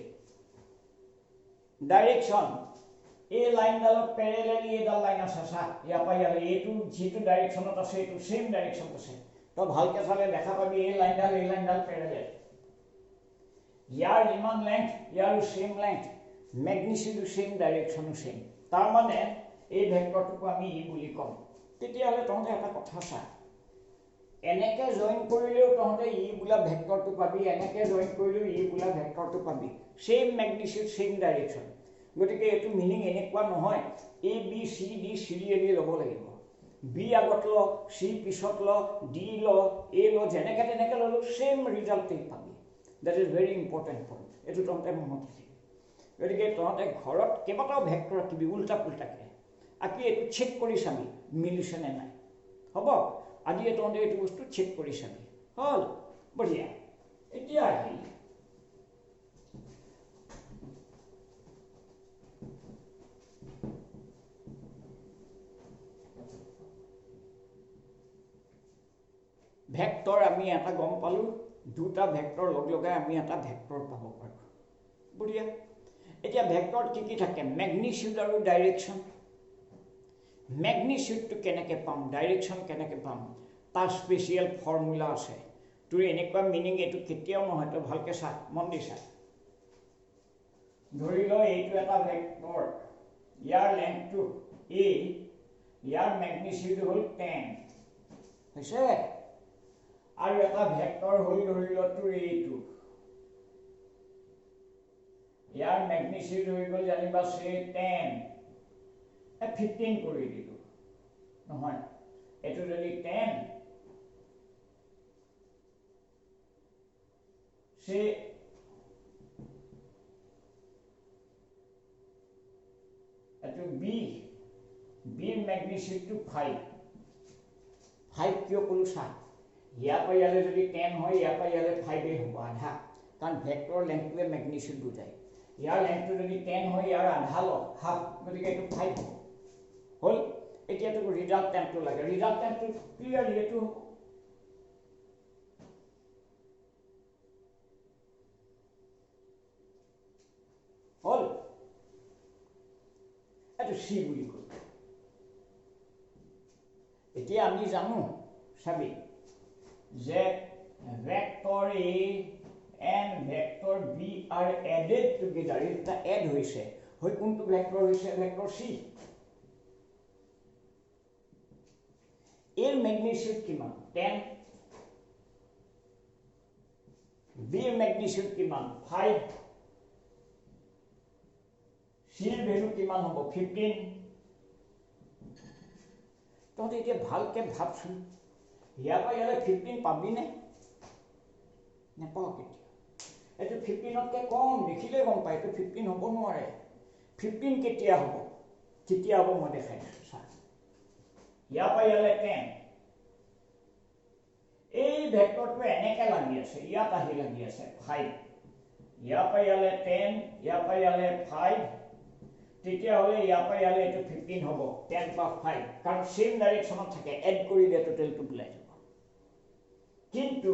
ডাইৰেকশন এই লাইনডালৰ প্যাৰেলালি এডাল লাইন আছে চা ইয়া পা ইয়ালে এটো যেটো ডাইৰেকশনত আছে এটো সেম ডাইৰেকশন আছে তো ভালকে চালে দেখা পাবি এই লাইনডাল প্যাৰেলাল ইয়াৰ যিমান লেন্থ ইয়াৰ same length magnitude same direction same তাৰ মানে এই ভেক্টৰটোক আমি ই বুলি কম তেতিয়া হলে তহঁতে এটা কথা চা এনেকে জয়েন কৰিলেও তহঁতে ই বুলা ভেক্টৰটো পাবি এনেকে জয়েন কৰিলেও ই বুলা ভেক্টৰটো পাবি সেম ম্যাগনিটিউড সেম ডাইৰেকশন গতিকে এটো মিনিং এনেকুৱা নহয় A B C D সিৰিয়ালি লব লাগিব B আগত ল C পিছত ল D ল A ল যেনেকে তেনেকে ললো সেম ৰিজাল্ট পাবি that is very important point এটো তহঁতে মনত ৰাখিবি গতিকে তহঁতে ঘৰত কেবাটাও ভেক্টৰ আকিবি উল্টা পুল্টাকে আকি এটো চেক কৰি চাবি মিলিছে নে নাই হ'ব আজি তহঁতে এটো বস্তু চেক কৰি চাবি হল বঢ়িয়া এতিয়া আহি ভেক্টৰ আমি এটা গম পালোঁ দুটা ভেক্টৰ লগ লগাই আমি এটা ভেক্টৰ পাব পাৰোঁ বঢ়িয়া এতিয়া ভেক্টৰত কি থাকে মেগনিটিউড আৰু ডাইৰেকশ্যন মেগনিটিউডটো কেনেকৈ পাম ডাইৰেকশ্যন কেনেকৈ পাম তাৰ স্পেচিয়েল ফৰ্মুলা আছে তোৰ এনেকুৱা মিনিং এইটো কেতিয়াও নহয় তই ভালকৈ চা মন দি চা ধৰি ল এইটো এটা ভেক্টৰ ইয়াৰ লেংথটো a ইয়াৰ মেগনিটিউড হ'ল 10 হৈছে আৰু এটা ভেক্টৰ হ'ল ধৰি ল তোৰ এইটো ইয়াৰ মেগনিটিউড হৈ গ'ল জানিবা সে 10 15 কৰি দিলো নহয় এটো যদি 10 সে এটো b মেগনিটিউড টু 5 কিয় কলো সা ইয়াৰ পৰা ইয়ালে যদি 10 হয় ইয়াৰ পৰা ইয়ালে 5 হ'ব আধা কাৰণ ভেক্টৰ লেংথটোৱে মেগনিটিউড বুজায় ইয়াৰ লেংথটো যদি 10 হয় ইয়াৰ আধা ল হাফ গতিকে এটো 5 হ'ব হল এতিয়া তো ৰিজাল্টেন্টটো লাগে ৰিজাল্টেন্টটো ক্লিয়াৰলি এটো হল এটো সি বুলি কয় এতিয়া আমি জানো সবি যে vector a and vector b are added together এটা এড হৈছে হয় কোনটো ভেক্টৰ হৈছে ভেক্টৰ c এর ম্যাগনিটিউড কিমান 10 b এর ম্যাগনিটিউড কিমান 5 c এর ভ্যালু কিমান হ'ব 15 তহঁতে এতিয়া ভালকে ভাবছু ইয়াৰ পৰা ইয়ালে 15 পাবি নে নেপাও কেতিয়া এটো 15 কে কম দেখিলে গম পাই তো 15 হ'ব নোৱাৰে 15 কেতিয়া হ'ব মই দেখাই দিছো চা ইয়াৰ পৰা ইয়ালে 10 এই ভেক্টৰটো এনেকে লাগি আছে ইয়াত আহি লাগি আছে 5 ইয়াৰ পৰা ইয়ালে 10 ইয়াৰ পৰা ইয়ালে 5 তেতিয়া হলে ইয়াৰ পৰা ইয়ালে এটো 15 হ'ব 10 plus 5 কাৰণ সেম ডাইৰেকশনত থাকে এড কৰি দে টোটালটো ওলাই যাব কিন্তু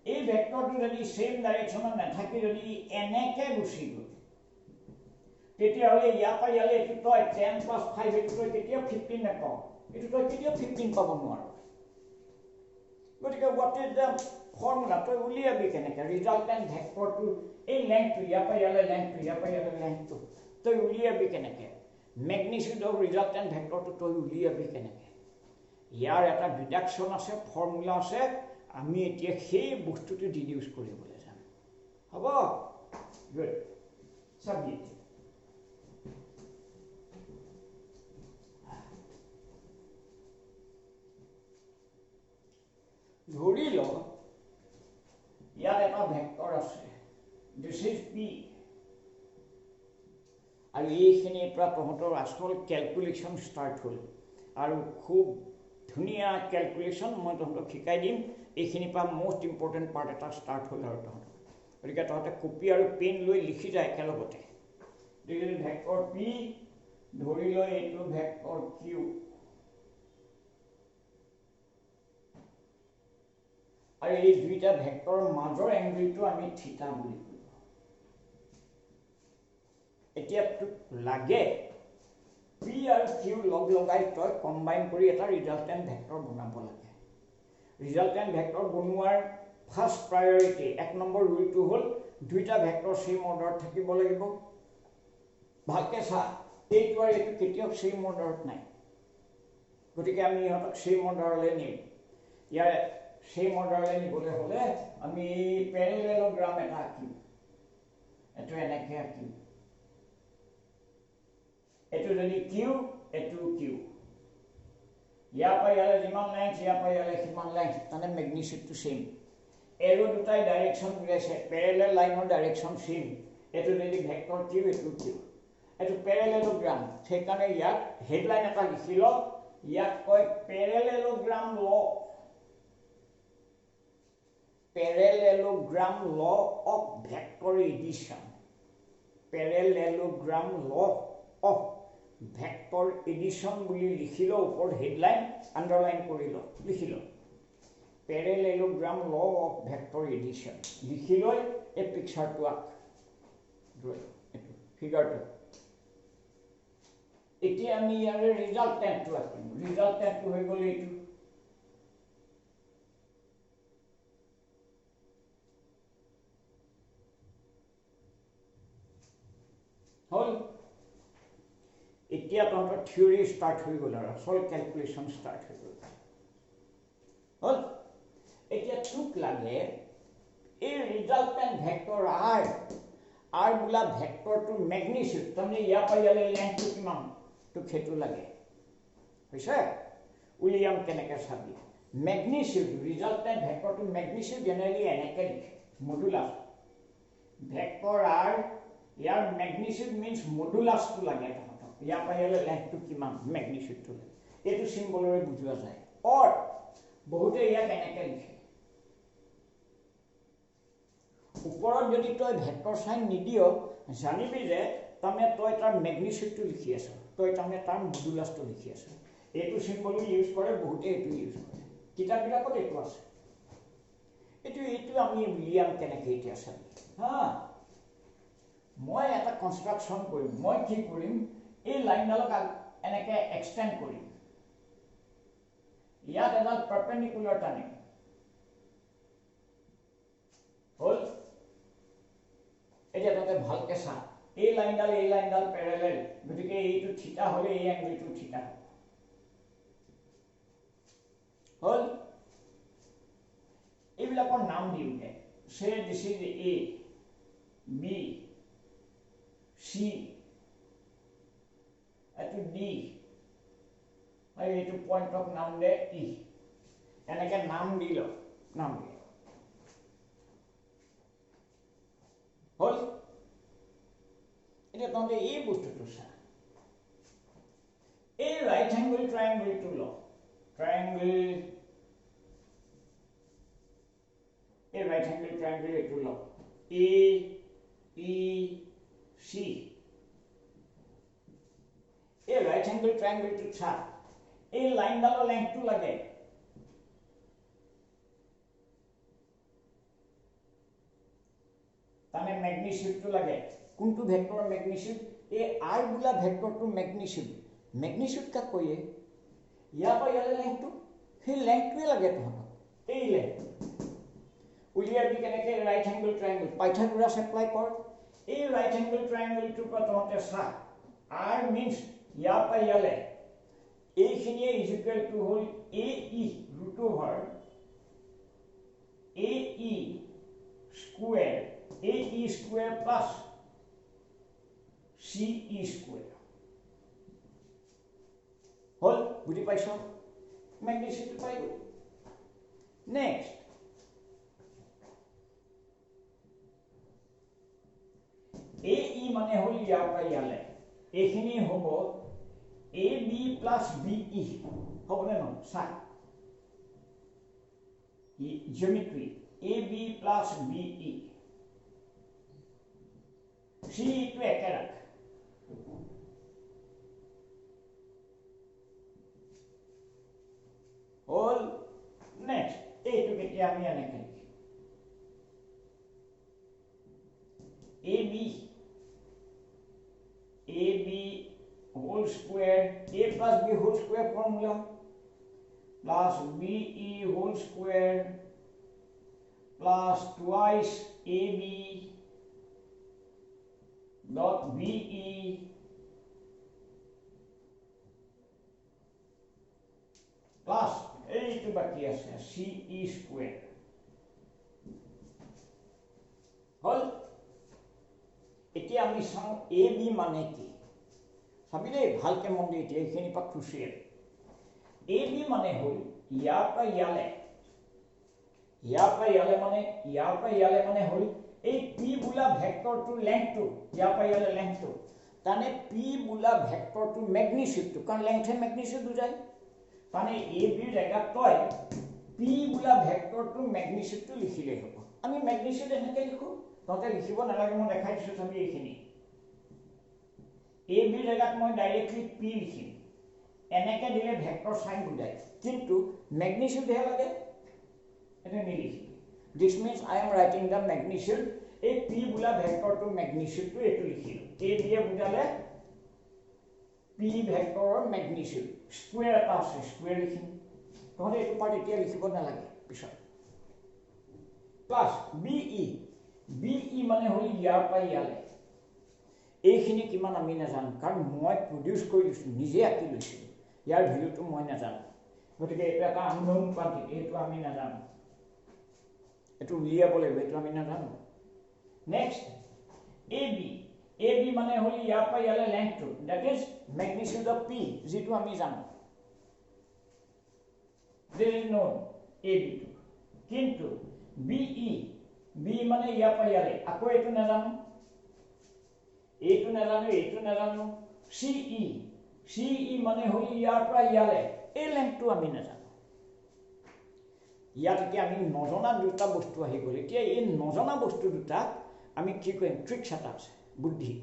এই ভেক্টৰটো যদি সেম ডাইৰেকশনত নাথাকি যদি এনেকে গুচি গ'ল তেতিয়া হলে ইয়াৰ পৰা ইয়ালে এটো তই 10 plus 5 এটো তই কেতিয়া 15 নাপাও এটো তই কেতিয়া 15 পাব নোৱাৰো গতিকে what is the formula তই উলিয়াবি কেনেকে ৰিজাল্টেন্ট ভেক্টৰটো এই লেংথটো ইয়াৰ পৰা ইয়ালে লেংথটো ইয়াৰ পৰা ইয়ালে লেংথটো তই উলিয়াবি কেনেকে ম্যাগনিটিউড অফ ৰিজাল্টেন্ট ভেক্টৰটো তই উলিয়াবি কেনেকে ইয়াৰ এটা ডিডাকশন আছে ফৰ্মুলা আছে আমি এতিয়া সেই বস্তুটো ডিডিউস কৰিবলৈ যাম হ'ব গুড সাবজেক্ট ধৰি ল ইয়াৰ এটা ভেক্টৰ আছে দিস ইজ p আৰু এইখিনিৰ পৰা তহঁতৰ আসল ক্যালকুলেশন স্টাৰ্ট হ'ল আৰু খুব ধুনিয়া ক্যালকুলেশন মই তহঁতক শিকাই দিম এইখিনিৰ পৰা মোস্ট ইম্পৰ্টেন্ট পাৰ্ট এটা স্টাৰ্ট হ'ল আৰু তহঁতৰ গতিকে তহঁতে কপি আৰু পেন লৈ লিখি যায় একেলগতে দিস ইজ ভেক্টৰ p ধৰি ল এইটো ভেক্টৰ q আৰু এই দুইটা ভেক্টৰ মাজৰ এংগলটো আমি থিটা বুলি কওঁ এতিয়া লাগে p আৰু q লগ লগাই তই কম্বাইন কৰি এটা ৰিজাল্টেন্ট ভেক্টৰ বনাব লাগে ৰিজাল্টেন্ট ভেক্টৰ বনোৱাৰ ফাৰ্স্ট প্ৰায়োৰিটি এক নম্বৰ ৰুলটো হ'ল দুইটা ভেক্টৰ সেম অৰ্ডাৰত থাকিব লাগিব ভালকে চা এইটো আৰু এইটো কেতিয়াও সেম অৰ্ডাৰত নাই গতিকে আমি ইহঁতক সেম অৰ্ডাৰলৈ নিম ইয়াৰ সেম অৰ্ডাৰলৈ নিবলৈ হলে আমি প্যাৰালেলোগ্ৰাম এটা আঁকিম এটো এনেকে আঁকিম এটো যদি q এটো q ইয়াৰ পৰা ইয়ালে যিমান লেংথ ইয়াৰ পৰা ইয়ালে কিমান লেংথ মানে ম্যাগনিটিউডটো সেম এৰো দুটাই ডাইৰেকশন বুজাইছে প্যাৰালেল লাইনৰ ডাইৰেকশন সেম এটো যদি ভেক্টৰ q এটো q এটো প্যাৰালেলোগ্ৰাম সেইকাৰণে ইয়াত হেডলাইন এটা লিখি ল ইয়াত কয় প্যাৰালেলোগ্ৰাম law of vector addition parallelogram law of vector addition বুলি লিখি ল ওপৰ হেডলাইন আন্ডাৰলাইন কৰি ল লিখি ল পেৰেলেলোগ্ৰাম ল অফ ভেক্টৰ এডিশ্যন লিখি লৈ এই পিকচাৰটো এইটো ফিগাৰটো এতিয়া আমি ইয়াৰে ৰিজাল্টেণ্টটো আঁকিম ৰিজাল্টেণ্টটো হৈ গ'ল এইটো হ'ল এতিয়া তহঁতৰ থিয়ৰী ষ্টাৰ্ট হৈ গ'ল আৰু আচল কেলকুলেশ্যন ষ্টাৰ্ট হৈ গ'ল হ'ল এতিয়া তোক লাগে এই ৰিজাল্টেণ্ট ভেক্টৰ আৰ বোলা ভেক্টৰটোৰ মেগনিচিউড তাৰমানে ইয়াৰ পৰা ইয়ালৈ লেংথটো কিমান তোক সেইটো লাগে হৈছে উলিয়াম কেনেকৈ চাবি মেগনিচিউড ৰিজাল্টেণ্ট ভেক্টৰটোৰ মেগনিচিউড জেনেৰেলি এনেকৈ লিখে মডুলাছ ভেক্টৰ আৰ ইয়াৰ মেগনিচিউড মিন্স মডুলাছটো লাগে তহঁতক ইয়াৰ পৰা ইয়ালৈ লেংথটো কিমান মেগনিচিউডটো লাগে এইটো চিম্বলৰে বুজোৱা যায় অৰ বহুতে ইয়াক এনেকৈ লিখে ওপৰত যদি তই ভেক্টৰ সাইন নিদিয় জানিবি যে তাৰমানে তই তাৰ মেগনিচিউডটো লিখি আছ তই তাৰমানে তাৰ মডুলাছটো লিখি আছ এইটো চিম্বলো ইউজ কৰে বহুতে এইটো ইউজ কৰে কিতাপবিলাকত এইটো আছে এইটো আমি উলিয়াম কেনেকৈ এতিয়া চাবি হা মই এটা কনষ্ট্ৰাকশ্যন কৰিম মই কি কৰিম এই লাইনডালক এনেকৈ এক্সটেণ্ড কৰিম ইয়াত এডাল পাৰপেণ্ডিকুলাৰ টানিম হ'ল এতিয়া তহঁতে ভালকৈ চা এই লাইনডাল পেৰেলেল গতিকে এইটো থিতা হ'লে এই এংগলটো থিতা হ'ব হ'ল এইবিলাকৰ নাম দিওঁতে say this is A B C এইটো ডি আৰু এইটো পইণ্টক নাম দে ই এনেকৈ নাম দি ল নাম দি হ'ল এতিয়া তহঁতে এই বস্তুটো চা এই ৰাইট এংগল ট্ৰাইংগলটো ল ট্ৰাইংগল এই ৰাইট এংগল ট্ৰাইংগল এইটো ল এ ই চি এই ৰাইট এংগল ট্ৰাইংগলটো চা এই লাইনডালৰ লেংথটো লাগে তাৰমানে মেগনিচিউডটো লাগে কোনটো ভেক্টৰৰ মেগনিচিউড এই আৰ বোলা ভেক্টৰটোৰ মেগনিচিউড কাক কয়ে ইয়াৰ পৰা ইয়ালৈ লেংথটো সেই লেংথটোৱে লাগে তহঁতক এই লেংথ উলিয়াবি কেনেকৈ right angle triangle Pythagoras apply কৰ এই ৰাইট এংগল ট্ৰাইংগলটোৰ পৰা তহঁতে চা আৰ মিন্স ইয়াৰ পৰা ইয়ালৈ এইখিনিয়ে ইজ ইকুৱেল টু হ'ল A E root over A E square a e square plus c e square হল বুঝি পাইছ ম্যাগনিটিউড পাই গ'ল নেক্সট a e মানে হল ইয়াৰ পৰা ইয়ালে এইখিনি হ'ব a b plus b e হ'বনে ন সা জিওমেট্ৰি a b plus b e C to একে রাখ হল নেক্সট এইটো কেতিয়া আমি এনেকে লিখি AB whole square A plus B whole square formula plus BE whole square plus twice AB dot BE plus এইটো বাকি আছে CE square হল এতিয়া আমি চাও AB মানে কি ভাবিলে ভালকে মন দি এতিয়া এখিনি পা ক্ৰুচিয়েল AB মানে হল ইয়াৰ পৰা ইয়ালে মানে হল এই p বুলা ভেক্টৰটো লেংথটো ইয়াৰ পৰা ইয়ালে লেংথটো তানে p বুলা ভেক্টৰটো ম্যাগনিটিউডটো কাৰণ লেংথে ম্যাগনিটিউড বুজায় তানে ab জায়গা তই p বুলা ভেক্টৰটো ম্যাগনিটিউডটো লিখিলে হ'ব আমি ম্যাগনিটিউড এনেকৈ লিখো ততে লিখিব নালাগে মই দেখাই দিছো তুমি এইখিনি ab জায়গাত মই ডাইৰেক্টলি p লিখিম এনেকৈ দিলে ভেক্টৰ সাইন বুজায় কিন্তু ম্যাগনিটিউড হে লাগে এটা নিলিখিবি this means I am writing the magnitude এই পি বোলা ভেক্টৰটো মেগনিচিউডটো এইটো লিখিলোঁ এ দিয়ে বুজালে পি ভেক্টৰৰ মেগনিচিউড স্কুৱেৰ এটা আছে স্কুৱেৰ লিখিম তহঁতে এইটো পাৰ্ট এতিয়া লিখিব নালাগে পিছত প্লাছ বিই মানে হ'ল ইয়াৰ পৰা ইয়ালে এইখিনি কিমান আমি নাজানো কাৰণ মই প্ৰডিউচ কৰি দিছোঁ নিজে আঁকি লৈছিলোঁ ইয়াৰ ভেলুটো মই নাজানো গতিকে এইটো এটা আননোন কোৱান্টিটি এইটো আমি নাজানো এইটো উলিয়াব লাগিব এইটো আমি নাজানো নেক্সট এ বি মানে হ'ল ইয়াৰ পৰা ইয়ালে লেংথটো দ্যাট ইজ মেগনিচিউড অফ পি যিটো আমি জানো there is known a b to কিন্তু বি মানে ইয়াৰ পৰা ইয়ালে আকৌ এইটো নাজানো এইটো নাজানো CE মানে হ'ল ইয়াৰ পৰা ইয়ালে এই লেংথটো আমি নাজানো ইয়াত এতিয়া আমি নজনা দুটা বস্তু আহি গ'ল এতিয়া এই নজনা বস্তু দুটা আমি কি কৰিম ট্ৰিক্স এটা আছে বুদ্ধি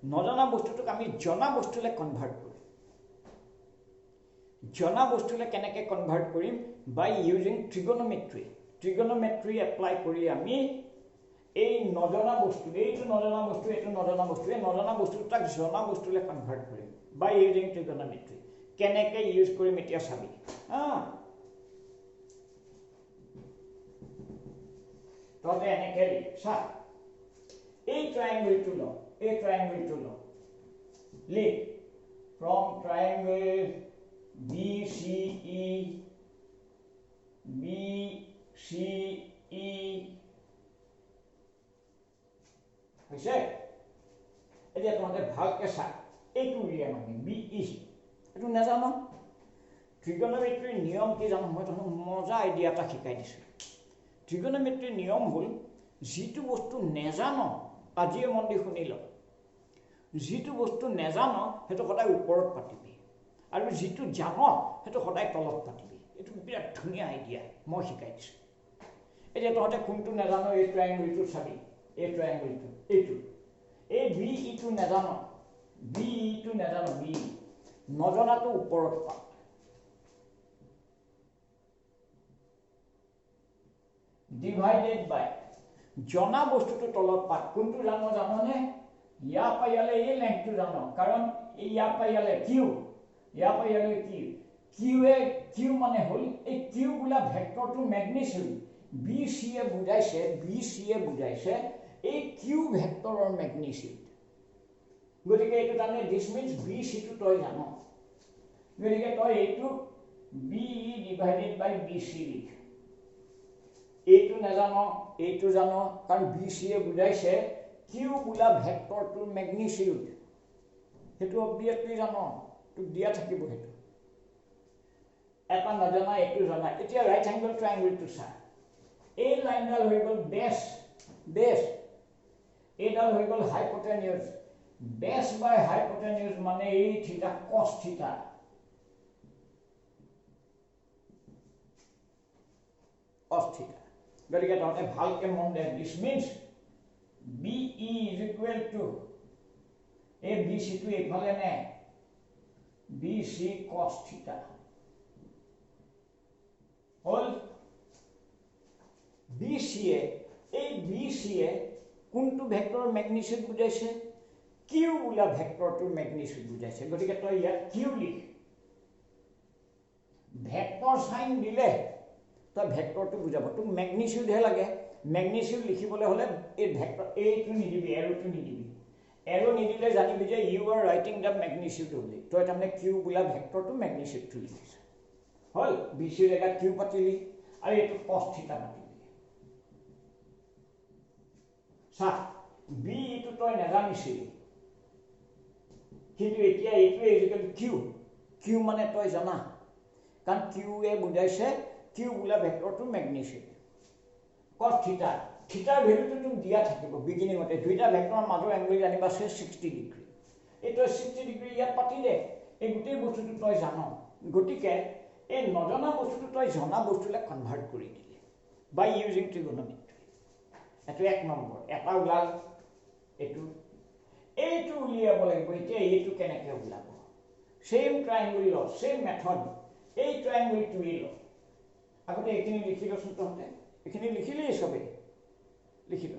নজনা বস্তুটোক আমি জনা বস্তুলৈ কনভাৰ্ট কৰিম জনা বস্তুলৈ কেনেকৈ কনভাৰ্ট কৰিম বাই ইউজিং ট্ৰিগনোমেট্ৰি এপ্লাই কৰি আমি এই নজনা বস্তু এইটো নজনা বস্তু এই নজনা বস্তুটাক জনা বস্তুলৈ কনভাৰ্ট কৰিম বাই ইউজিং ট্ৰিগনোমেট্ৰি কেনেকৈ ইউজ কৰিম এতিয়া চাবি তহঁতে এনেকৈ চা এই ট্ৰাইংগলটো ল লিখ ফ্ৰম ট্ৰাইংগল BCE হৈছে এতিয়া তহঁতে ভালকৈ চা এইটো উলিয়াম আমি BE এইটো নাজানো ট্ৰিগনোমেট্ৰিৰ নিয়ম কি জানো মই তহঁতক মজা আইডিয়া এটা শিকাই দিছোঁ ট্ৰিগনোমেট্ৰিৰ নিয়ম হ'ল যিটো বস্তু নেজানো আজিয়ে মন দি শুনি ল যিটো বস্তু নেজানো সেইটো সদায় ওপৰত পাতিবি আৰু যিটো জানো সেইটো সদায় তলত পাতিবি এইটো বিৰাট ধুনীয়া আইডিয়া মই শিকাই দিছোঁ এতিয়া তহঁতে কোনটো নাজানো এই ট্ৰাইংগলটো চাবি এই ট্ৰাইংগলটো এইটো এই BE নাজানো নজনাটো ওপৰত পাত ডিভাইডেড বাই জনা বস্তুটো তলত পাত কোনটো জানোনে ইয়াৰ পৰা ইয়ালে এই লেংথটো জানো কাৰণ এই ইয়াৰ পৰা ইয়ালে কিউ মানে হ'ল এই কিউ বোলা ভেক্টৰটো মেগনিচিউড BCয়ে বুজাইছে এই কিউ ভেক্টৰৰ মেগনিচিউড গতিকে এইটো তাৰমানে দিছ মিন্স BCটো তই জানো গতিকে তই এইটো BE ডিভাইডেড বাই BC লিখ এইটো নাজানো এইটো জানো কাৰণ BCয়ে বুজাইছে কিউ বোলা ভেক্টৰটোৰ মেগনিচিউড সেইটো অবভিয়াছলি জানো তোক দিয়া থাকিব সেইটো এটা নাজানা এইটো জানা এতিয়া ৰাইট এংগল ট্ৰাইংগলটো চা এই লাইনডাল হৈ গ'ল বেছ এইডাল হৈ গ'ল হাইপোটেনিউজ বেছ বাই হাইপোটেনিউজ মানে এই থিটা কস থিটা গতিকে তহঁতে ভালকৈ মন দে দিছ means BE is equal to এই BCটো এইফালে নে BC cos theta হল BCয়ে কোনটো ভেক্টৰৰ মেগনিচিউড বুজাইছে কিউ বোলা ভেক্টৰটোৰ মেগনিচিউড বুজাইছে গতিকে তই ইয়াত কিউ লিখ ভেক্টৰ সাইন দিলে তই ভেক্টৰটো বুজাব তোক মেগনিচিউডহে লাগে মেগনিচিউড লিখিবলৈ হ'লে এই ভেক্টৰ এইটো নিদিবি এৰো নিদিলে জানিবি যে ইউ আৰ ৰাইটিং দ্য মেগনিচিউড বুলি তই তাৰমানে কিউ বোলা ভেক্টৰটো মেগনিচিউডটো লিখিছ হ'ল BCৰ জেগাত কিউ পাতিলি আৰু এইটো কস থিটা পাতিলি চা BEটো তই নাজানিছিলি কিন্তু এতিয়া এইটোৱে ইজিকেল কিউ মানে তই জানা কাৰণ কিউৱে বুজাইছে কিউ বোলা ভেক্টৰটো মেগনিচিউড cos থিটাৰ ভেলুটো তোক দিয়া থাকিব বিগিনিঙতে দুইটা ভেক্টৰৰ মাজৰ এংগল জানিবা আছে 60 ডিগ্ৰী এইটো 60 ডিগ্ৰী ইয়াত পাতি দে এই গোটেই বস্তুটো তই জানো গতিকে এই নজনা বস্তুটো তই জনা বস্তুলৈ কনভাৰ্ট কৰি দিলি বাই ইউজিং ট্ৰিগনোমেট্ৰি এইটো এক নম্বৰ এটা ওলাল এইটো উলিয়াব লাগিব এতিয়া এইটো কেনেকৈ ওলাব সেম ট্ৰাইংগল ল সেম মেথড এই ট্ৰাইংগলটোৱে ল আগতে এইখিনি লিখি লচোন তহঁতে এইখিনি লিখিলেই চবেই লিখি ল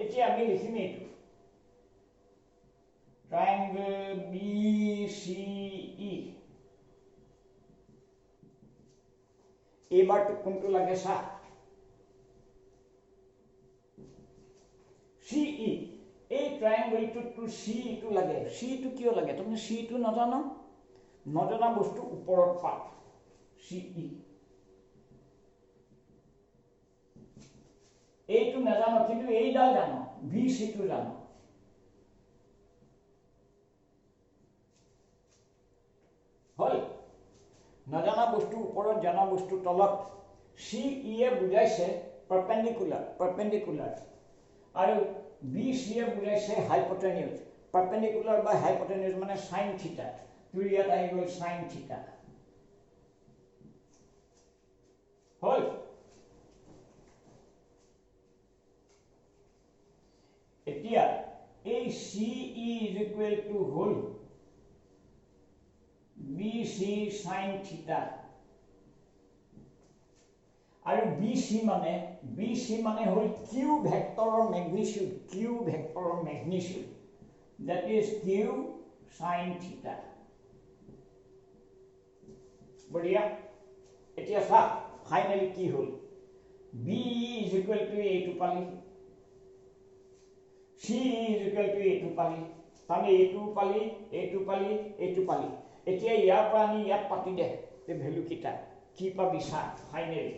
এতিয়া আমি লিখিম এইটো triangle BCE এইবাৰটো কোনটো লাগে চা CE এই ট্ৰায়াঙ্গলটো CE টো লাগে CE টো কিয় লাগে তুমি CE টো নজানো নজনা বস্তু ওপৰত পাত CE এইটো নাজানো কিন্তু এইডাল জানো BC টো জানো হল নজানা বস্তু ওপৰত জানা বস্তু তলত CE এ বুজাইছে পাৰপেন্ডিকুলাৰ আৰু BC এ বুজাইছে হাইপোটেনিউজ পাৰপেন্ডিকুলাৰ বা হাইপোটেনিউজ মানে sin থিটা তোৰ ইয়াত আহি গ'ল sin থিটা হল এতিয়া এই CE হল BC sin থিটা আৰু BC মানে হল Q ভেক্টৰৰ magnitude that is Q sin থিটা বঢ়িয়া এতিয়া চা ফাইনালি কি হল BE এইটো পালি CE এইটো পালি তানে এইটো পালি এতিয়া ইয়াৰ পৰা আমি ইয়াত পাতি দে তে ভ্যালু কিটা কি পাবি চা ফাইনালি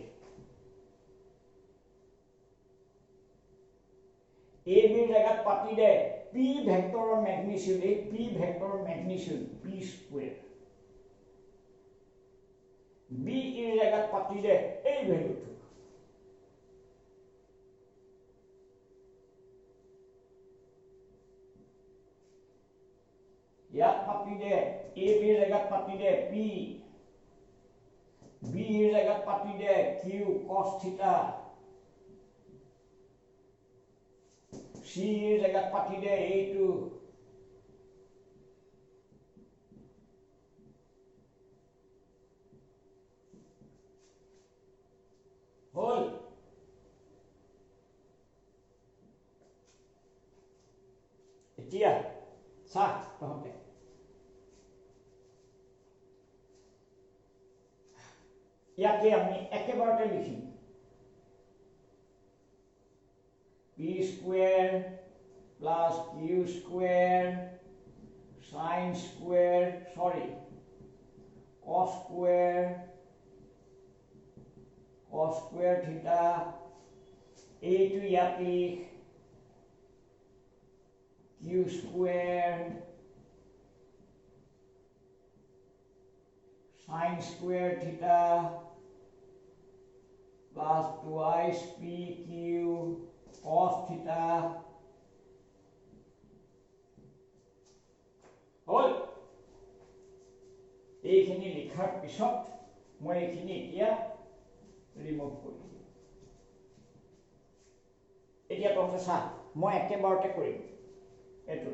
A B জায়গাত পাতি দে P ভেক্টৰৰ ম্যাগনিটিউড এই P ভেক্টৰৰ ম্যাগনিটিউড P স্কয়ার B এর জায়গাত পাতি দে এই ভ্যালুটো ইয়াত পাতি দে A B এর জায়গাত পাতি দে P B এর জায়গাত পাতি দে Q cos থিটা C এর জায়গাত পাতি দে এইটো হল এতিয়া চা তহঁতে ইয়াকে আমি একেবাৰতে লিখিম P square plus Q square sin square cos square theta এইটো ইয়াত লিখ Q square sin square theta plus twice PQ cos theta হল এইখিনি লিখাৰ পিছত মই এইখিনি এতিয়া ৰিমুভ কৰিম এতিয়া তহঁতে চা মই একেবাৰতে কৰিম এটো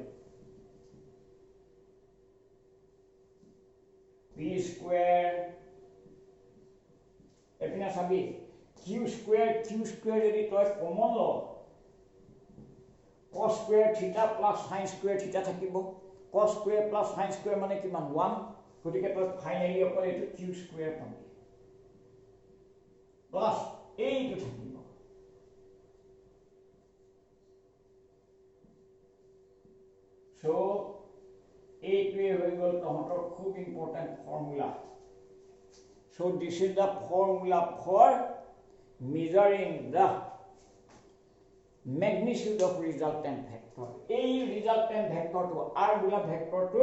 P square এপিনা চাবি Q square যদি তই কমন ল cos square theta plus sin square theta থাকিব cos square plus sin square মানে কিমান 1 গতিকে তই ফাইনালি অকল এটো Q square পাবি প্লাস এইটো থাকিব সো এইটোৱে হৈ গ'ল তহঁতৰ খুব important formula so this is the formula for measuring the magnitude of resultant vector এই resultant vector to r bola vector to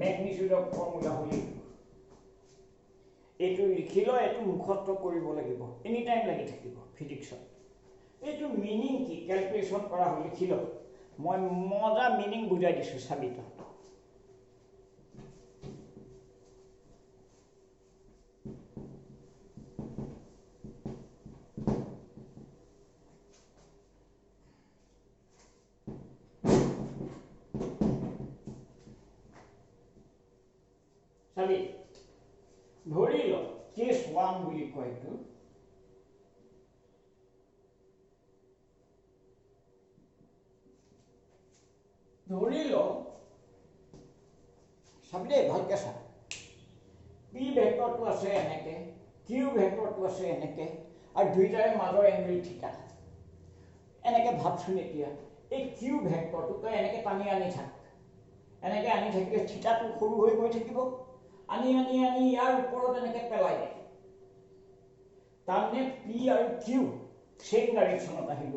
magnitude of formula হলি এটো লিখিলো এটো মুখস্থ কৰিব লাগিব এনি টাইম লাগি থাকিব ফিজিক্সত এটো মিনিং কি ক্যালকুলেশন কৰা হলি লিখিলো মই মজা মিনিং বুজাই দিছো সাবিত ধৰি ল কেস 1 বুলি কয় তো ধৰি ল চাবি দেই ভালকে চা পি ভেক্টৰটো আছে এনেকে কিউ ভেক্টৰটো আছে এনেকে আৰু দুইটাৰে মাজৰ এংগল থিটা এনেকে ভাবচোন এতিয়া এই কিউ ভেক্টৰটো তই এনেকে টানি আনি থাক এনেকে আনি থাকিলে থিটাটো সৰু হৈ গৈ থাকিব আনি আনি আনি ইয়াৰ ওপৰত এনেকে পেলাই দে তাৰমানে পি আৰু কিউ সেম ডাইৰেকশ্যনত আহিব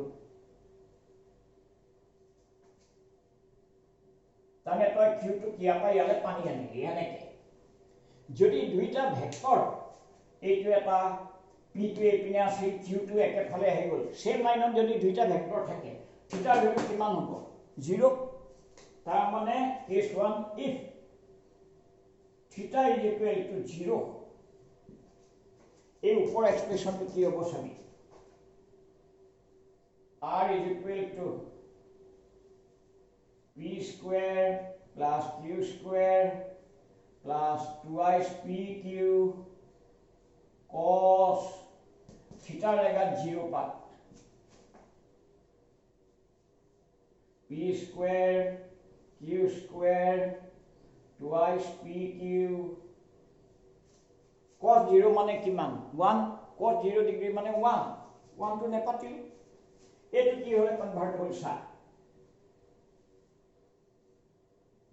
তাৰমানে তই কিউটো কিয়া পা ইয়ালে টানি আনিলি এনেকে যদি দুইটা ভেক্টৰ এইটো এটা পিটো এপিনে আছে কিউটো একেফালে আহি গ'ল সেম লাইনত যদি দুইটা ভেক্টৰ থাকে থিটাৰ ভেলু কিমান হ'ব 0 তাৰ মানে কেছ 1 ইফ থিটা ইজ ইকুৱেল টু 0 এই ওপৰ এক্সপ্ৰেছনটো কি হ'ব চাবি r is equal two p square plus q square plus 2ice pq cos theta रहेगा 0 पर p square q square 2ice pq cos 0 माने किमान 1 cos 0 डिग्री माने 1 तो नेपातिल एतु की होले कन्वर्ट होल सा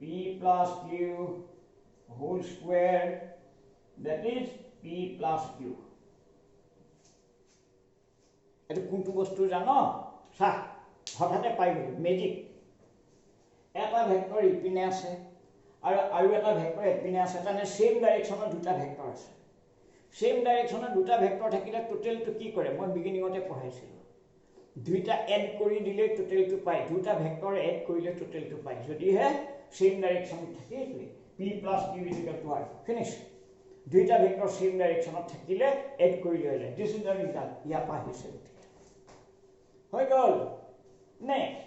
p plus q whole square that is p plus q এটো কোনটো বস্তু জানো সা হঠাতে পাই গলি ম্যাজিক এটা ভেক্টৰ ইপিনে আছে আৰু এটা ভেক্টৰ ইপিনে আছে তানে সেম ডাইৰেকশ্যনৰ দুটা ভেক্টৰ আছে সেম ডাইৰেকশ্যনৰ দুটা ভেক্টৰ থাকিলে টোটালটো কি কৰে মই বিগিনিংতে পঢ়াইছিলো দুইটা এড কৰি দিলে টোটালটো পাই দুটা ভেক্টৰ এড কৰিলে টোটালটো পাই যদি হে সেম ডাইৰেকশ্যন থাকে p plus q is equal to r finish দুইটা ভেক্টৰ সেম ডাইৰেকশ্যনত থাকিলে এড কৰি ললে দিস ইজ দ্য ৰিজাল্ট ইয়া পা হিছে হৈ গল নেক্সট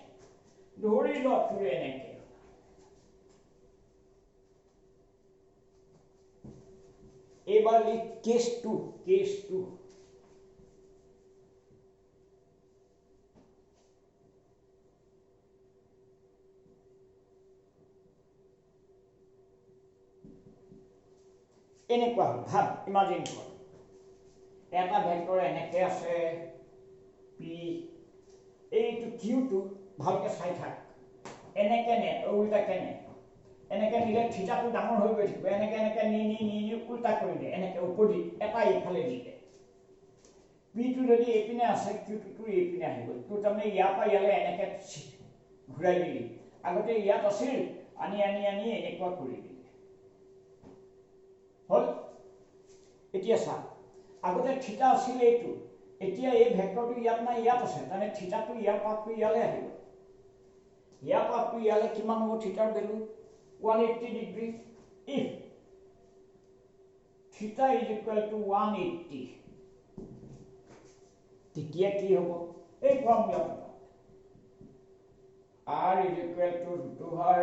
ধৰি ল তুই এনেকে এবাৰ লিখ কেস 2 এনেকুৱা ভাব ইমাজিন কৰ এটা ভেক্টৰ এনেকে আছে p এইটো q টো ভালকে চাই থাক এনেকে নে উল্টা কেনে এনেকে নিলে থিটাটো ডাঙৰ হৈ গৈ থাকিব এনেকে এনেকে নি উল্টা কৰি দে এনেকে উপৰি এটা ইফালে দি দে p টো যদি এপিনে আছে q টো এপিনে আহিব তো তাৰমানে ইয়া পা ইয়ালে এনেকে ঘূৰাই দিলি আগতে ইয়াত আছিল আনি এনেকুৱা কৰি দিলি হল এতিয়া সা আগতে থিটা আছিল এইটো এতিয়া এই ভেক্টৰটো ইয়াত নাই ইয়াত আছে মানে থিটাটো ইয়াৰ পাপটো ইয়ালে আহিব ইয়াৰ পাপটো ইয়ালে কিমান হ'ব থিটাৰ ভ্যালু 180 ডিগ্ৰী ইফ থিটা ইজ ইকুৱেল টু 180 তেতিয়া কি হ'ব এই formula r is equal to root over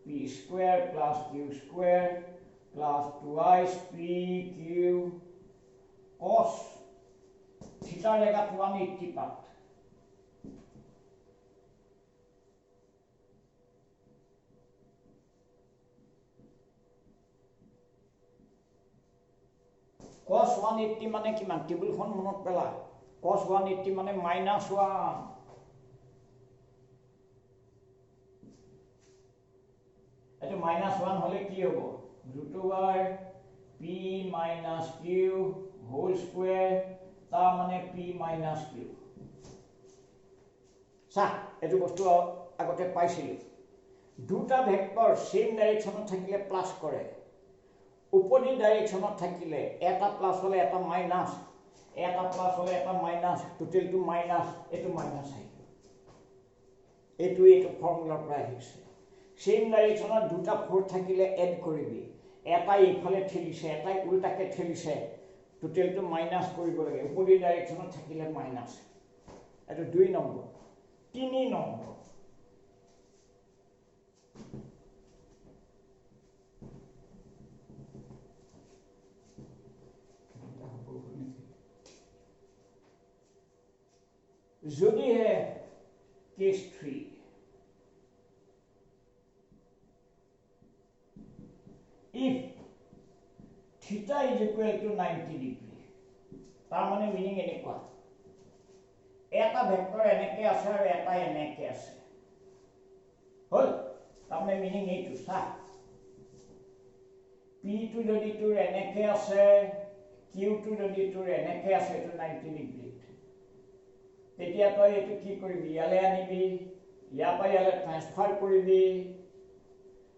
p square plus q square plus 2ice pq cos theta रहेगा 180 पर cos 180 माने किमान टेबल খন মনত পেলা cos 180 माने -1 এটো -1 হলে কি হ'ব root over p minus q whole square তা মানে p minus q সা এটো বস্তু আগতে পাইছিল দুটা ভেক্টৰ সেম ডাইৰেকশ্যনত থাকিলে প্লাস কৰে উপৰি ডাইৰেকশ্যনত থাকিলে এটা প্লাস হলে এটা মাইনাস এটা প্লাস হলে এটা মাইনাস টোটালটো মাইনাস এটো মাইনাস আহিব এটো ফৰ্মুলাৰ পৰা আহিছে সেম ডাইৰেকশ্যনত দুটা ফোৰ থাকিলে এড কৰিবি এটা ইফালে ঠেলিছে এটা উল্টাকে ঠেলিছে টোটালটো মাইনাস কৰিব লাগে উপৰি ডাইৰেকশ্যনত থাকিলে মাইনাস এটো 2 নম্বৰ 3 নম্বৰ যদি হে case 3 if theta is equal to 90 degree তাৰ মানে মিনিং এনেকুৱা এটা ভেক্টৰ এনেকে আছে আৰু এটা এনেকে আছে হল তাৰ মানে মিনিং এইটো চা p টু যদি তোৰ এনেকে আছে q টু যদি তোৰ এনেকে আছে তো 90 ডিগ্ৰী তেতিয়া তই এটো কি কৰিবি ইয়ালে আনিবি ইয়া পা ইয়ালে ট্ৰান্সফাৰ কৰিবি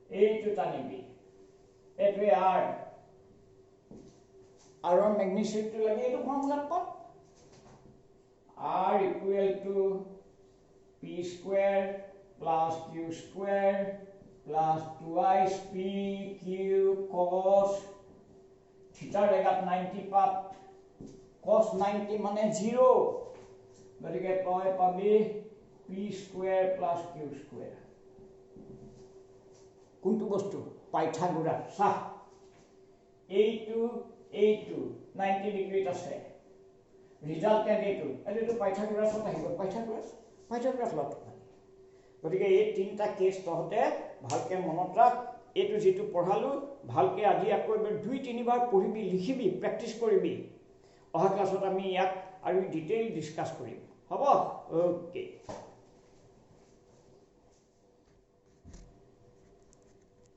এইটো টানিবি এটো r r ম্যাগনিটিউড টো লাগে এটো ফৰ্মুলাত পট r equal to p square plus q square plus twice p q cos theta got 90 part cos 90 মানে 0 গতিকে তই পাবি p square plus q square কোনটো বস্তু পাইথাগোৰাছ সা এইটো 90 ডিগ্ৰীত আছে ৰিজাল্টেন্ট এইটো পাইথাগোৰাছত আহিব পাইথাগোৰাছ লট গতিকে এই তিনটা কেছ তহতে ভালকে মনত ৰাখ এইটো যেটো পঢ়ালো ভালকে আজি আকৌ এবাৰ দুই তিনিবাৰ পঢ়িবি লিখিবি প্ৰেক্টিস কৰিবি অহা ক্লাছত আমি ইয়াক আৰু ডিটেইল ডিসকাস কৰিম হ'ব ওকে